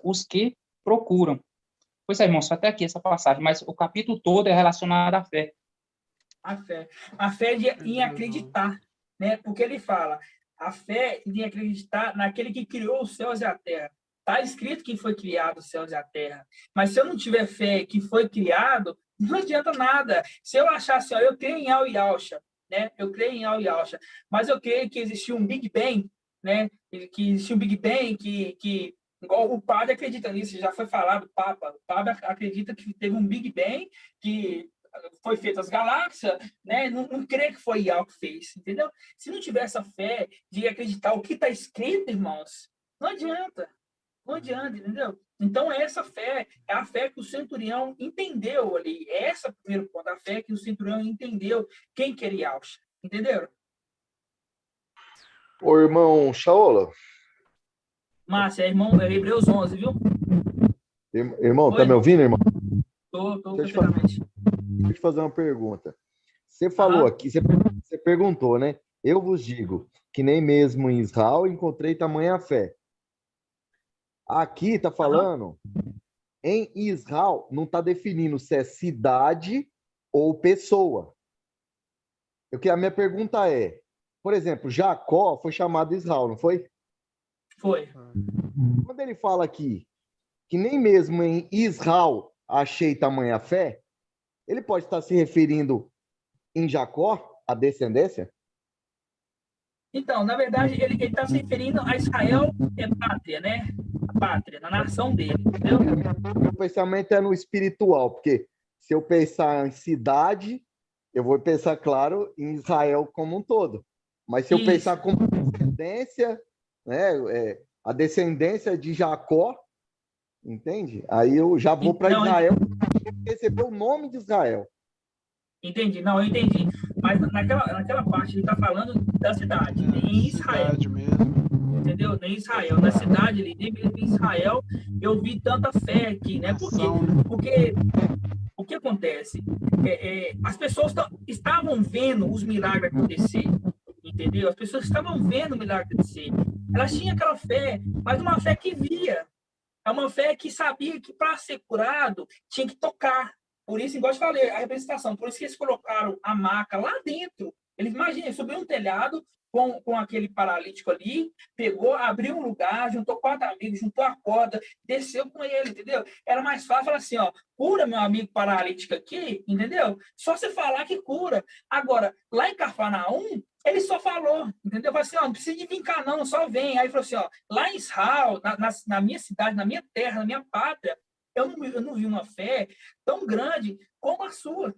os que procuram. Pois é, irmão, só até aqui essa passagem, mas o capítulo todo é relacionado à fé. A fé em acreditar, né? Porque ele fala, a fé em acreditar naquele que criou os céus e a terra. Está escrito que foi criado os céus e a terra. Mas se eu não tiver fé que foi criado, não adianta nada. Se eu achar assim, eu creio em Al Yahusha, né? Eu creio em Al Yahusha, mas eu creio que existiu um Big Bang, né? Que existiu um Big Bang, que igual o padre acredita nisso, já foi falado, o Papa acredita que teve um Big Bang, que foi feito as galáxias, né? Não crê que foi Yahweh que fez, entendeu? Se não tiver essa fé de acreditar o que está escrito, irmãos, não adianta, entendeu? Então, essa fé é a fé que o centurião entendeu ali. Essa é o primeiro ponto, a fé que o centurião entendeu quem queria Yahweh, entenderam? Ô, irmão Shaola. Márcia, é Hebreus 11, viu? Irmão, Oi? Tá me ouvindo, irmão? Tô perfeitamente. Deixa eu te fazer uma pergunta. Você falou aqui, você perguntou, né? Eu vos digo que nem mesmo em Israel encontrei tamanha fé. Aqui tá falando, em Israel não tá definindo se é cidade ou pessoa. A minha pergunta é, por exemplo, Jacó foi chamado Israel, não foi? Foi. Quando ele fala aqui que nem mesmo em Israel achei tamanha fé, ele pode estar se referindo em Jacó, a descendência? Então, na verdade, ele está se referindo a Israel, pátria, né? A pátria, na nação dele, entendeu? Meu pensamento é no espiritual, porque se eu pensar em cidade, eu vou pensar, claro, em Israel como um todo. Mas se eu pensar como descendência, né, a descendência de Jacó, entende? Aí eu já vou para Israel e receber o nome de Israel. Entendi, não, eu entendi. Mas naquela parte ele está falando da cidade, em Israel. Cidade mesmo. Entendeu? Em Israel, na cidade ali, nem mesmo em Israel, eu vi tanta fé aqui, né? Por quê? Porque o que acontece? As pessoas estavam vendo os milagres acontecer, entendeu? As pessoas estavam vendo o milagre acontecer. Elas tinham aquela fé, mas uma fé que via. É uma fé que sabia que para ser curado tinha que tocar. Por isso, igual eu falei, a representação, por isso que eles colocaram a maca lá dentro. Eles, imagina, ele subiu um telhado com aquele paralítico ali, pegou, abriu um lugar, juntou 4 amigos, juntou a corda, desceu com ele, entendeu? Era mais fácil falar assim, ó, cura meu amigo paralítico aqui, entendeu? Só você falar que cura. Agora, lá em Cafarnaum, ele só falou, entendeu? Falou assim, ó, não precisa de vir cá não, só vem. Aí ele falou assim, ó, lá em Israel, na minha cidade, na minha terra, na minha pátria, eu não vi uma fé tão grande como a sua.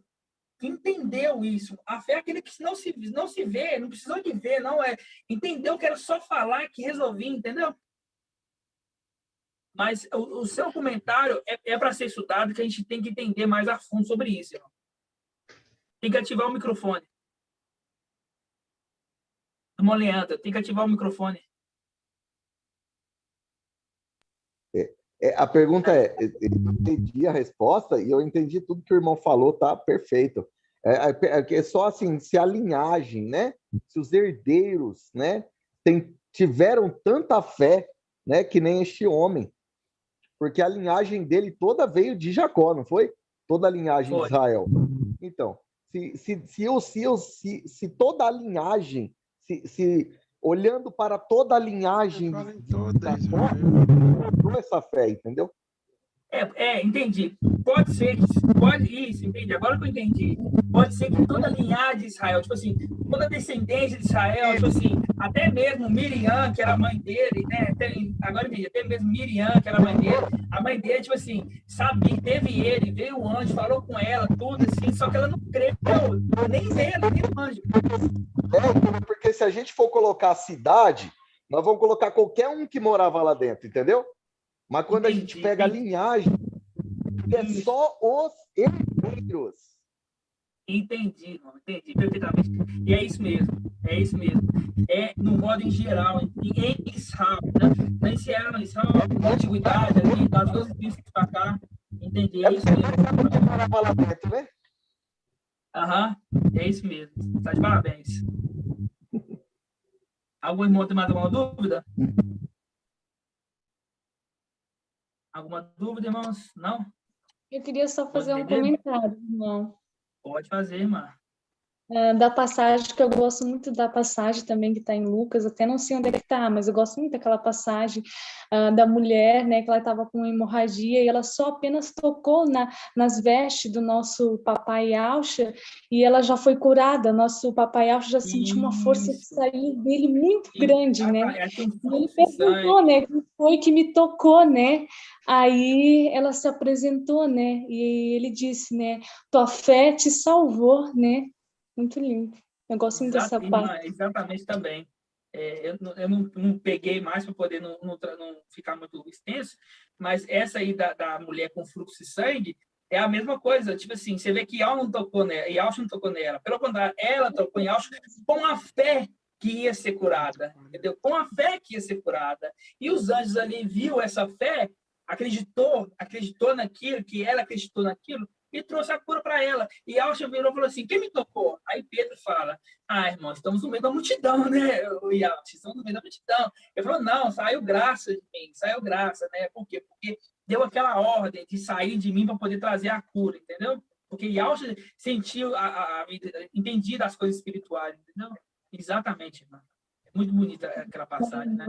Que entendeu isso. A fé é aquele que não se vê, não precisou de ver, não é. Entendeu que era só falar que resolvia, entendeu? Mas o seu comentário é para ser estudado, que a gente tem que entender mais a fundo sobre isso, irmão. Tem que ativar o microfone. Irmão Leandro, tem que ativar o microfone. A pergunta eu entendi a resposta e eu entendi tudo que o irmão falou, tá perfeito. É só assim, se a linhagem, né? Se os herdeiros, né? Tiveram tanta fé, né? Que nem este homem. Porque a linhagem dele toda veio de Jacó, não foi? Toda a linhagem de Israel. Então, se toda a linhagem, olhando para toda a linhagem de Jacó, essa fé, entendeu? Entendi. Pode ser isso, entendi. Agora que eu entendi. Pode ser que toda a linhagem de Israel, tipo assim, toda a descendência de Israel, tipo assim, até mesmo Miriam, que era a mãe dele, né? Agora eu entendi, até mesmo Miriam, que era a mãe dele, tipo assim, sabia, teve ele, veio o anjo, falou com ela, tudo assim, só que ela não creu, nem nele, nem no anjo. Porque se a gente for colocar a cidade, nós vamos colocar qualquer um que morava lá dentro, entendeu? Mas quando a gente pega a linhagem, é só os herdeiros. Entendi perfeitamente. E é isso mesmo. No modo em geral, em Israel, né? Em Israel, na antiguidade, ali, das 12 pistas para cá. Entendi, é isso mesmo. Aham, é isso mesmo. Está de parabéns. Algum irmão tem mais alguma dúvida? Alguma dúvida, irmãos? Não? Eu queria só fazer um comentário, irmão. Pode fazer, irmã. Da passagem, que eu gosto muito da passagem também que está em Lucas, até não sei onde é que está, mas eu gosto muito daquela passagem da mulher, né, que ela estava com hemorragia e ela só apenas tocou nas vestes do nosso papai Yaucha e ela já foi curada. Nosso papai Yaucha já sentiu uma força que saiu dele muito grande, né? E ele perguntou, né, quem foi que me tocou, né? Aí ela se apresentou, né? E ele disse, né, tua fé te salvou, né? Muito lindo. Eu gosto muito dessa parte. Exatamente também. Eu não peguei mais para poder não ficar muito extenso, mas essa aí da mulher com fluxo de sangue é a mesma coisa. Tipo assim, você vê que Yaucha não tocou nela. Pelo contrário, ela tocou em Yaucha com a fé que ia ser curada. Entendeu? Com a fé que ia ser curada. E os anjos ali viu essa fé, acreditou naquilo, que ela acreditou naquilo, e trouxe a cura para ela. E Yaucha virou e falou assim, quem me tocou? Aí Pedro fala, irmão, estamos no meio da multidão, né? Yaucha, estamos no meio da multidão. Ele falou, não, saiu graça de mim, né? Por quê? Porque deu aquela ordem de sair de mim para poder trazer a cura, entendeu? Porque Yaucha sentiu entendia das coisas espirituais, entendeu? Exatamente, irmão. Muito bonita aquela passagem, né?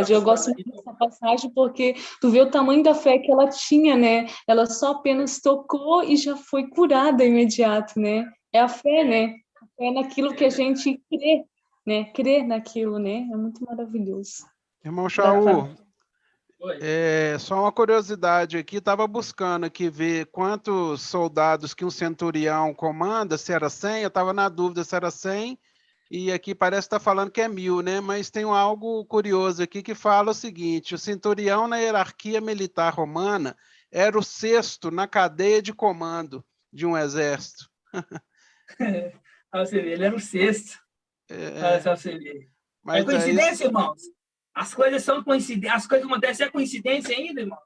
Eu gosto muito dessa passagem porque tu vê o tamanho da fé que ela tinha, né? Ela só apenas tocou e já foi curada imediato, né? É a fé, né? A fé naquilo que a gente crê, né? Crê naquilo, né? É muito maravilhoso. Irmão Shaul, só uma curiosidade aqui, estava buscando aqui ver quantos soldados que um centurião comanda, se era 100, eu estava na dúvida se era 100, e aqui parece que está falando que é 1000, né? Mas tem algo curioso aqui que fala o seguinte, o centurião na hierarquia militar romana era o 6º na cadeia de comando de um exército. Você vê, ele era o sexto. Olha só você ver. Mas é coincidência, irmãos? As coisas são coincidências. As coisas que acontecem é coincidência ainda, irmãos?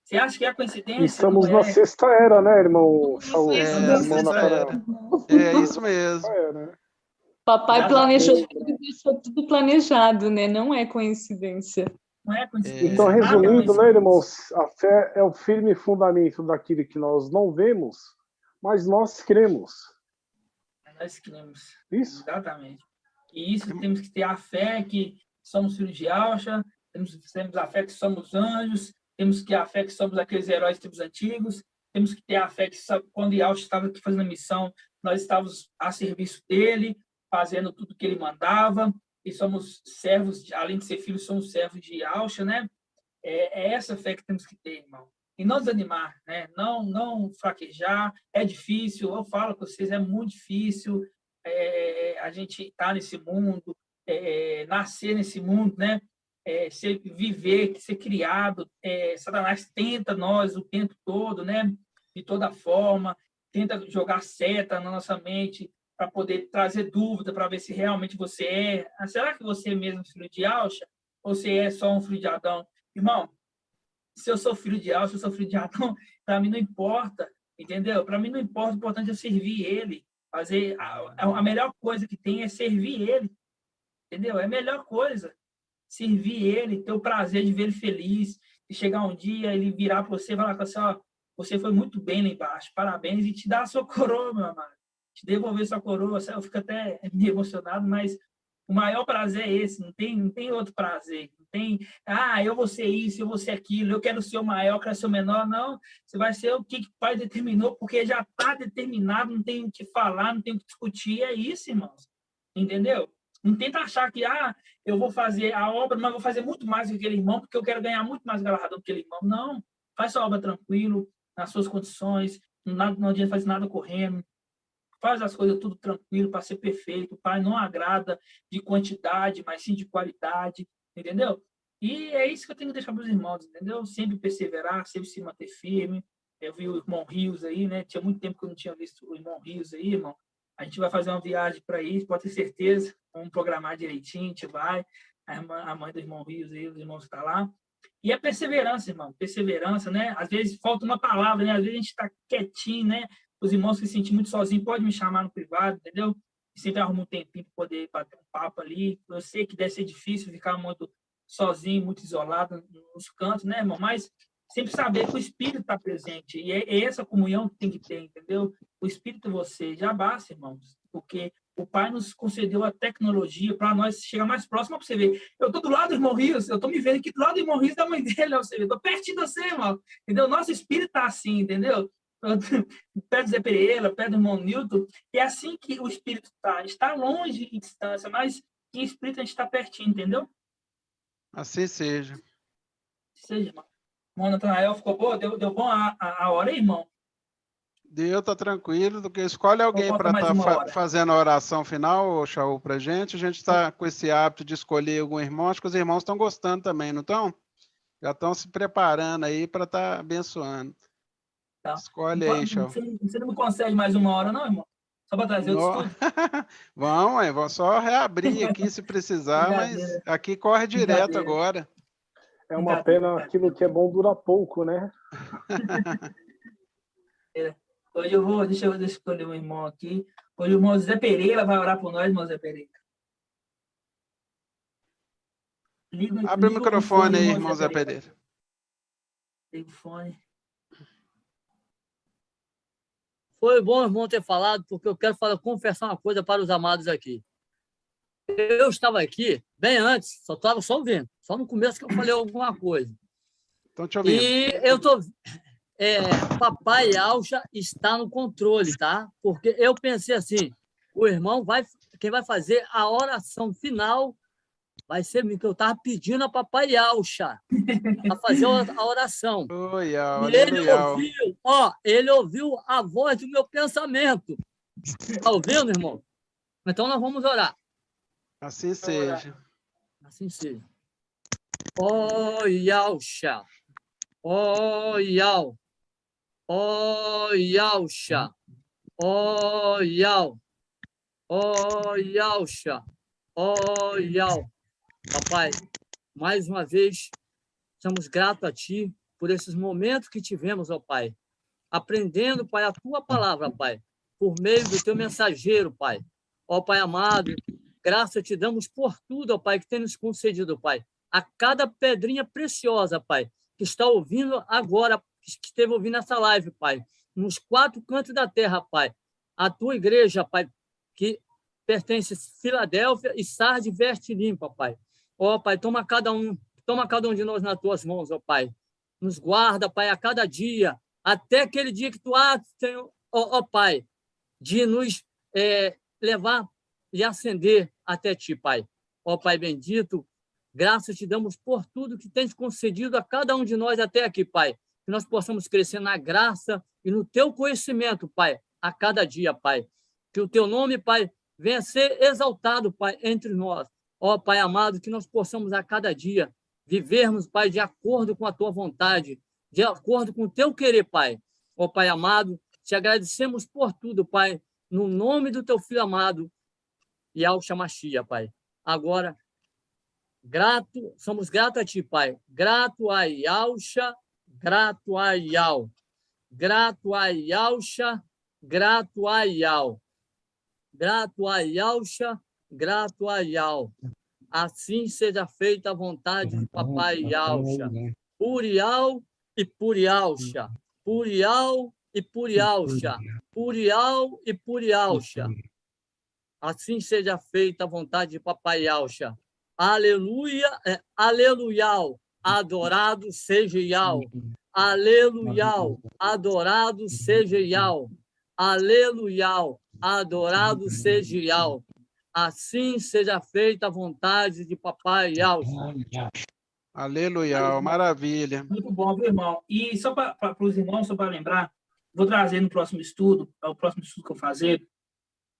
Você acha que é coincidência? Estamos na sexta era, né, irmão? Irmão Natanael. É isso mesmo. Papai planejou tudo, deixou tudo planejado, né? Não é coincidência. Não é coincidência. Então, resumindo, né, irmãos? A fé é o firme fundamento daquilo que nós não vemos, mas nós cremos. Nós cremos. Isso? Exatamente. E isso temos que ter a fé que somos filhos de Alcha, temos a fé que somos anjos, temos que ter a fé que somos aqueles heróis dos tempos antigos, temos que ter a fé que quando Yalcha estava aqui fazendo a missão, nós estávamos a serviço dele, fazendo tudo que ele mandava, e somos servos, além de ser filhos, somos servos de Yalcha, né? É essa fé que temos que ter, irmão. E não desanimar, né? Não fraquejar. É difícil, eu falo com vocês, é muito difícil a gente estar nesse mundo, nascer nesse mundo, né? Viver, ser criado. Satanás tenta nós o tempo todo, né? De toda forma, tenta jogar seta na nossa mente para poder trazer dúvida, para ver se realmente você é. Será que você é mesmo filho de Alcha? Ou você é só um filho de Adão? Irmão, se eu sou filho de Alcha, se eu sou filho de Adão, para mim não importa, entendeu? Para mim não importa, o importante é servir ele. Fazer a melhor coisa que tem é servir ele, entendeu? É a melhor coisa. Servir ele, ter o prazer de ver ele feliz, e chegar um dia, ele virar para você e falar assim, ó, você foi muito bem lá embaixo, parabéns, e te dar a sua coroa, meu amado. Te devolver sua coroa, eu fico até meio emocionado, mas o maior prazer é esse, não tem outro prazer. Não tem, eu vou ser isso, eu vou ser aquilo, eu quero ser o maior, eu quero ser o menor. Não, você vai ser o que o Pai determinou, porque já está determinado, não tem o que falar, não tem o que discutir, é isso, irmãos. Entendeu? Não tenta achar que, eu vou fazer a obra, mas vou fazer muito mais que aquele irmão, porque eu quero ganhar muito mais galardão do que aquele irmão. Não, faz sua obra tranquilo, nas suas condições, não adianta fazer nada correndo. Faz as coisas tudo tranquilo para ser perfeito. O Pai não agrada de quantidade, mas sim de qualidade, entendeu? E é isso que eu tenho que deixar para os irmãos, entendeu? Sempre perseverar, sempre se manter firme. Eu vi o irmão Rios aí, né? Tinha muito tempo que eu não tinha visto o irmão Rios aí, irmão. A gente vai fazer uma viagem para isso, pode ter certeza. Vamos programar direitinho, a gente vai. A mãe do irmão Rios aí, os irmãos estão lá. E a perseverança, irmão. Perseverança, né? Às vezes falta uma palavra, né? Às vezes a gente está quietinho, né? Os irmãos que se sentem muito sozinhos, podem me chamar no privado, entendeu? Sempre arrumo um tempinho para poder bater um papo ali. Eu sei que deve ser difícil ficar muito sozinho, muito isolado nos cantos, né, irmão? Mas sempre saber que o Espírito está presente. E é essa comunhão que tem que ter, entendeu? O Espírito é você. Já basta, irmãos. Porque o Pai nos concedeu a tecnologia para nós chegar mais próximo para você ver. Eu estou do lado do irmão Rios, eu estou me vendo aqui do lado do irmão Rios da mãe dele, ó, você vê. Estou pertinho de você, irmão. Entendeu? Nosso Espírito está assim, entendeu? Perto do Zé Pereira, perto do irmão Newton, e é assim que o Espírito está longe em distância, mas em Espírito a gente está pertinho, entendeu? Assim seja. Seja, irmão. Irmão Natanael, ficou boa? Deu bom a hora aí, irmão? Deu, tá tranquilo. Do que escolhe alguém para estar fazendo a oração final, Shaul, para a gente está com esse hábito de escolher algum irmão. Acho que os irmãos estão gostando também, não estão? Já estão se preparando aí para estar abençoando. Tá. Escolhe aí, Shaul. Você não me concede mais uma hora, não, irmão? Só para trazer outro estudo? Vamos só reabrir aqui se precisar, mas aqui corre direto agora. É uma pena aquilo que é bom dura pouco, né? Hoje eu vou, deixa eu escolher um irmão aqui. Hoje o irmão Zé Pereira vai orar por nós, irmão Zé Pereira. Abre o microfone aí, irmão Zé Pereira. Liga o fone. Foi bom, irmão, ter falado, porque eu quero confessar uma coisa para os amados aqui. Eu estava aqui bem antes, só estava só ouvindo, só no começo que eu falei alguma coisa. Estão te ouvindo. E eu estou... Papai Alcha está no controle, tá? Porque eu pensei assim, o irmão quem vai fazer a oração final vai ser que eu estava pedindo a Papai Alcha a fazer a oração. Oi, e ele ouviu a voz do meu pensamento. Está ouvindo, irmão? Então nós vamos orar. Assim seja. Assim seja. Ó Alcha. Ó Alcha. ó Yau, ó Yausha, ó Yau. Papai, mais uma vez, estamos gratos a Ti por esses momentos que tivemos, ó Pai, aprendendo, Pai, a Tua palavra, Pai, por meio do Teu mensageiro, Pai. Ó Pai amado, graça Te damos por tudo, ó Pai, que tem nos concedido, Pai. A cada pedrinha preciosa, Pai, que está ouvindo agora, que esteve ouvindo essa live, Pai, nos 4 cantos da terra, Pai. A Tua igreja, Pai, que pertence a Filadélfia e Sardes veste limpa, Pai. Ó Pai, toma cada um de nós nas Tuas mãos, ó Pai. Nos guarda, Pai, a cada dia, até aquele dia que Tu Senhor, ó Pai, de nos levar e ascender até Ti, Pai. Ó Pai bendito, graças Te damos por tudo que Tens concedido a cada um de nós até aqui, Pai. Que nós possamos crescer na graça e no Teu conhecimento, Pai, a cada dia, Pai. Que o Teu nome, Pai, venha ser exaltado, Pai, entre nós. Ó Pai amado, que nós possamos a cada dia vivermos, Pai, de acordo com a Tua vontade, de acordo com o Teu querer, Pai. Ó Pai amado, Te agradecemos por tudo, Pai, no nome do Teu Filho amado, Yahushua Mashiach, Pai. Agora, somos gratos a Ti, Pai. Grato a Yahushua, grato a Yau. Grato a Yahushua, grato a Yau. Grato a Yahushua, grato a Yau. Assim seja feita a vontade do Papai Yahushua. Por Yau e por Yahushua. Por Yau e por Yahushua. Por Yau e por Yahushua. Assim seja feita a vontade de Papai Yahushua. Aleluia, aleluia, adorado seja Yau. Aleluia, adorado seja Yau. Aleluia, adorado seja Yau. Assim seja feita a vontade de Papai Yahushua. Aleluia, maravilha. Muito bom, meu irmão. E só para os irmãos, só para lembrar, vou trazer no próximo estudo, o próximo estudo que eu fazer,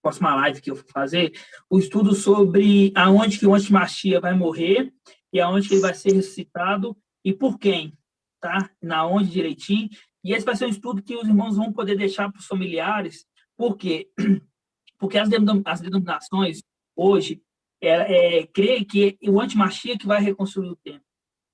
próxima live que eu vou fazer, o estudo sobre aonde que o Antimachia vai morrer e aonde que ele vai ser ressuscitado e por quem, tá? Na onde direitinho. E esse vai ser um estudo que os irmãos vão poder deixar para os familiares. Por quê? Porque as denominações hoje creem que o Antimachia que vai reconstruir o templo.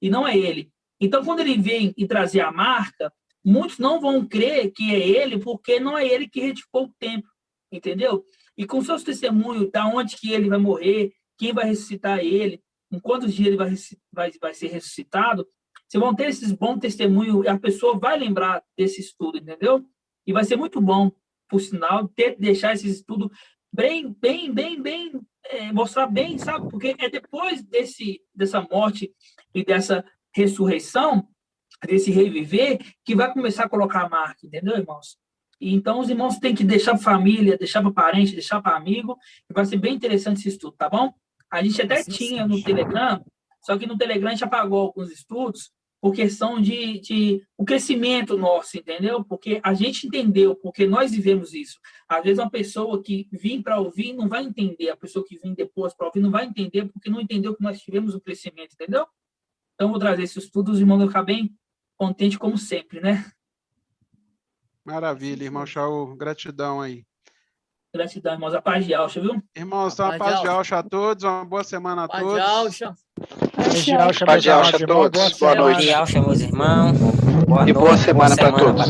E não é ele. Então, quando ele vem e trazer a marca, muitos não vão crer que é ele, porque não é ele que retificou o templo. Entendeu? E com seus testemunhos, da onde que ele vai morrer, quem vai ressuscitar ele, em quantos dias ele vai ser ressuscitado, vocês vão ter esses bons testemunhos e a pessoa vai lembrar desse estudo, entendeu? E vai ser muito bom, por sinal, deixar esse estudo bem, mostrar bem, sabe? Porque é depois dessa morte e dessa ressurreição, desse reviver, que vai começar a colocar a marca, entendeu, irmãos? Então, os irmãos têm que deixar para família, deixar para parente, deixar para amigo, e vai ser bem interessante esse estudo, tá bom? A gente até tinha no Telegram, só que no Telegram a gente apagou alguns estudos por questão de o crescimento nosso, entendeu? Porque a gente entendeu, porque nós vivemos isso. Às vezes uma pessoa que vem para ouvir não vai entender, a pessoa que vem depois para ouvir não vai entender, porque não entendeu que nós tivemos um crescimento, entendeu? Então, vou trazer esse estudo, os irmãos vão ficar bem contentes, como sempre, né? Maravilha, irmão Shaul, gratidão aí. Gratidão, irmãos. A paz de Yahushua, viu? Irmãos, então, a paz de Yahushua a todos, uma boa semana a todos. Paz de Yahushua. Paz de Yahushua a todos. Boa noite. Yahushua, meus irmãos. E boa semana para todos.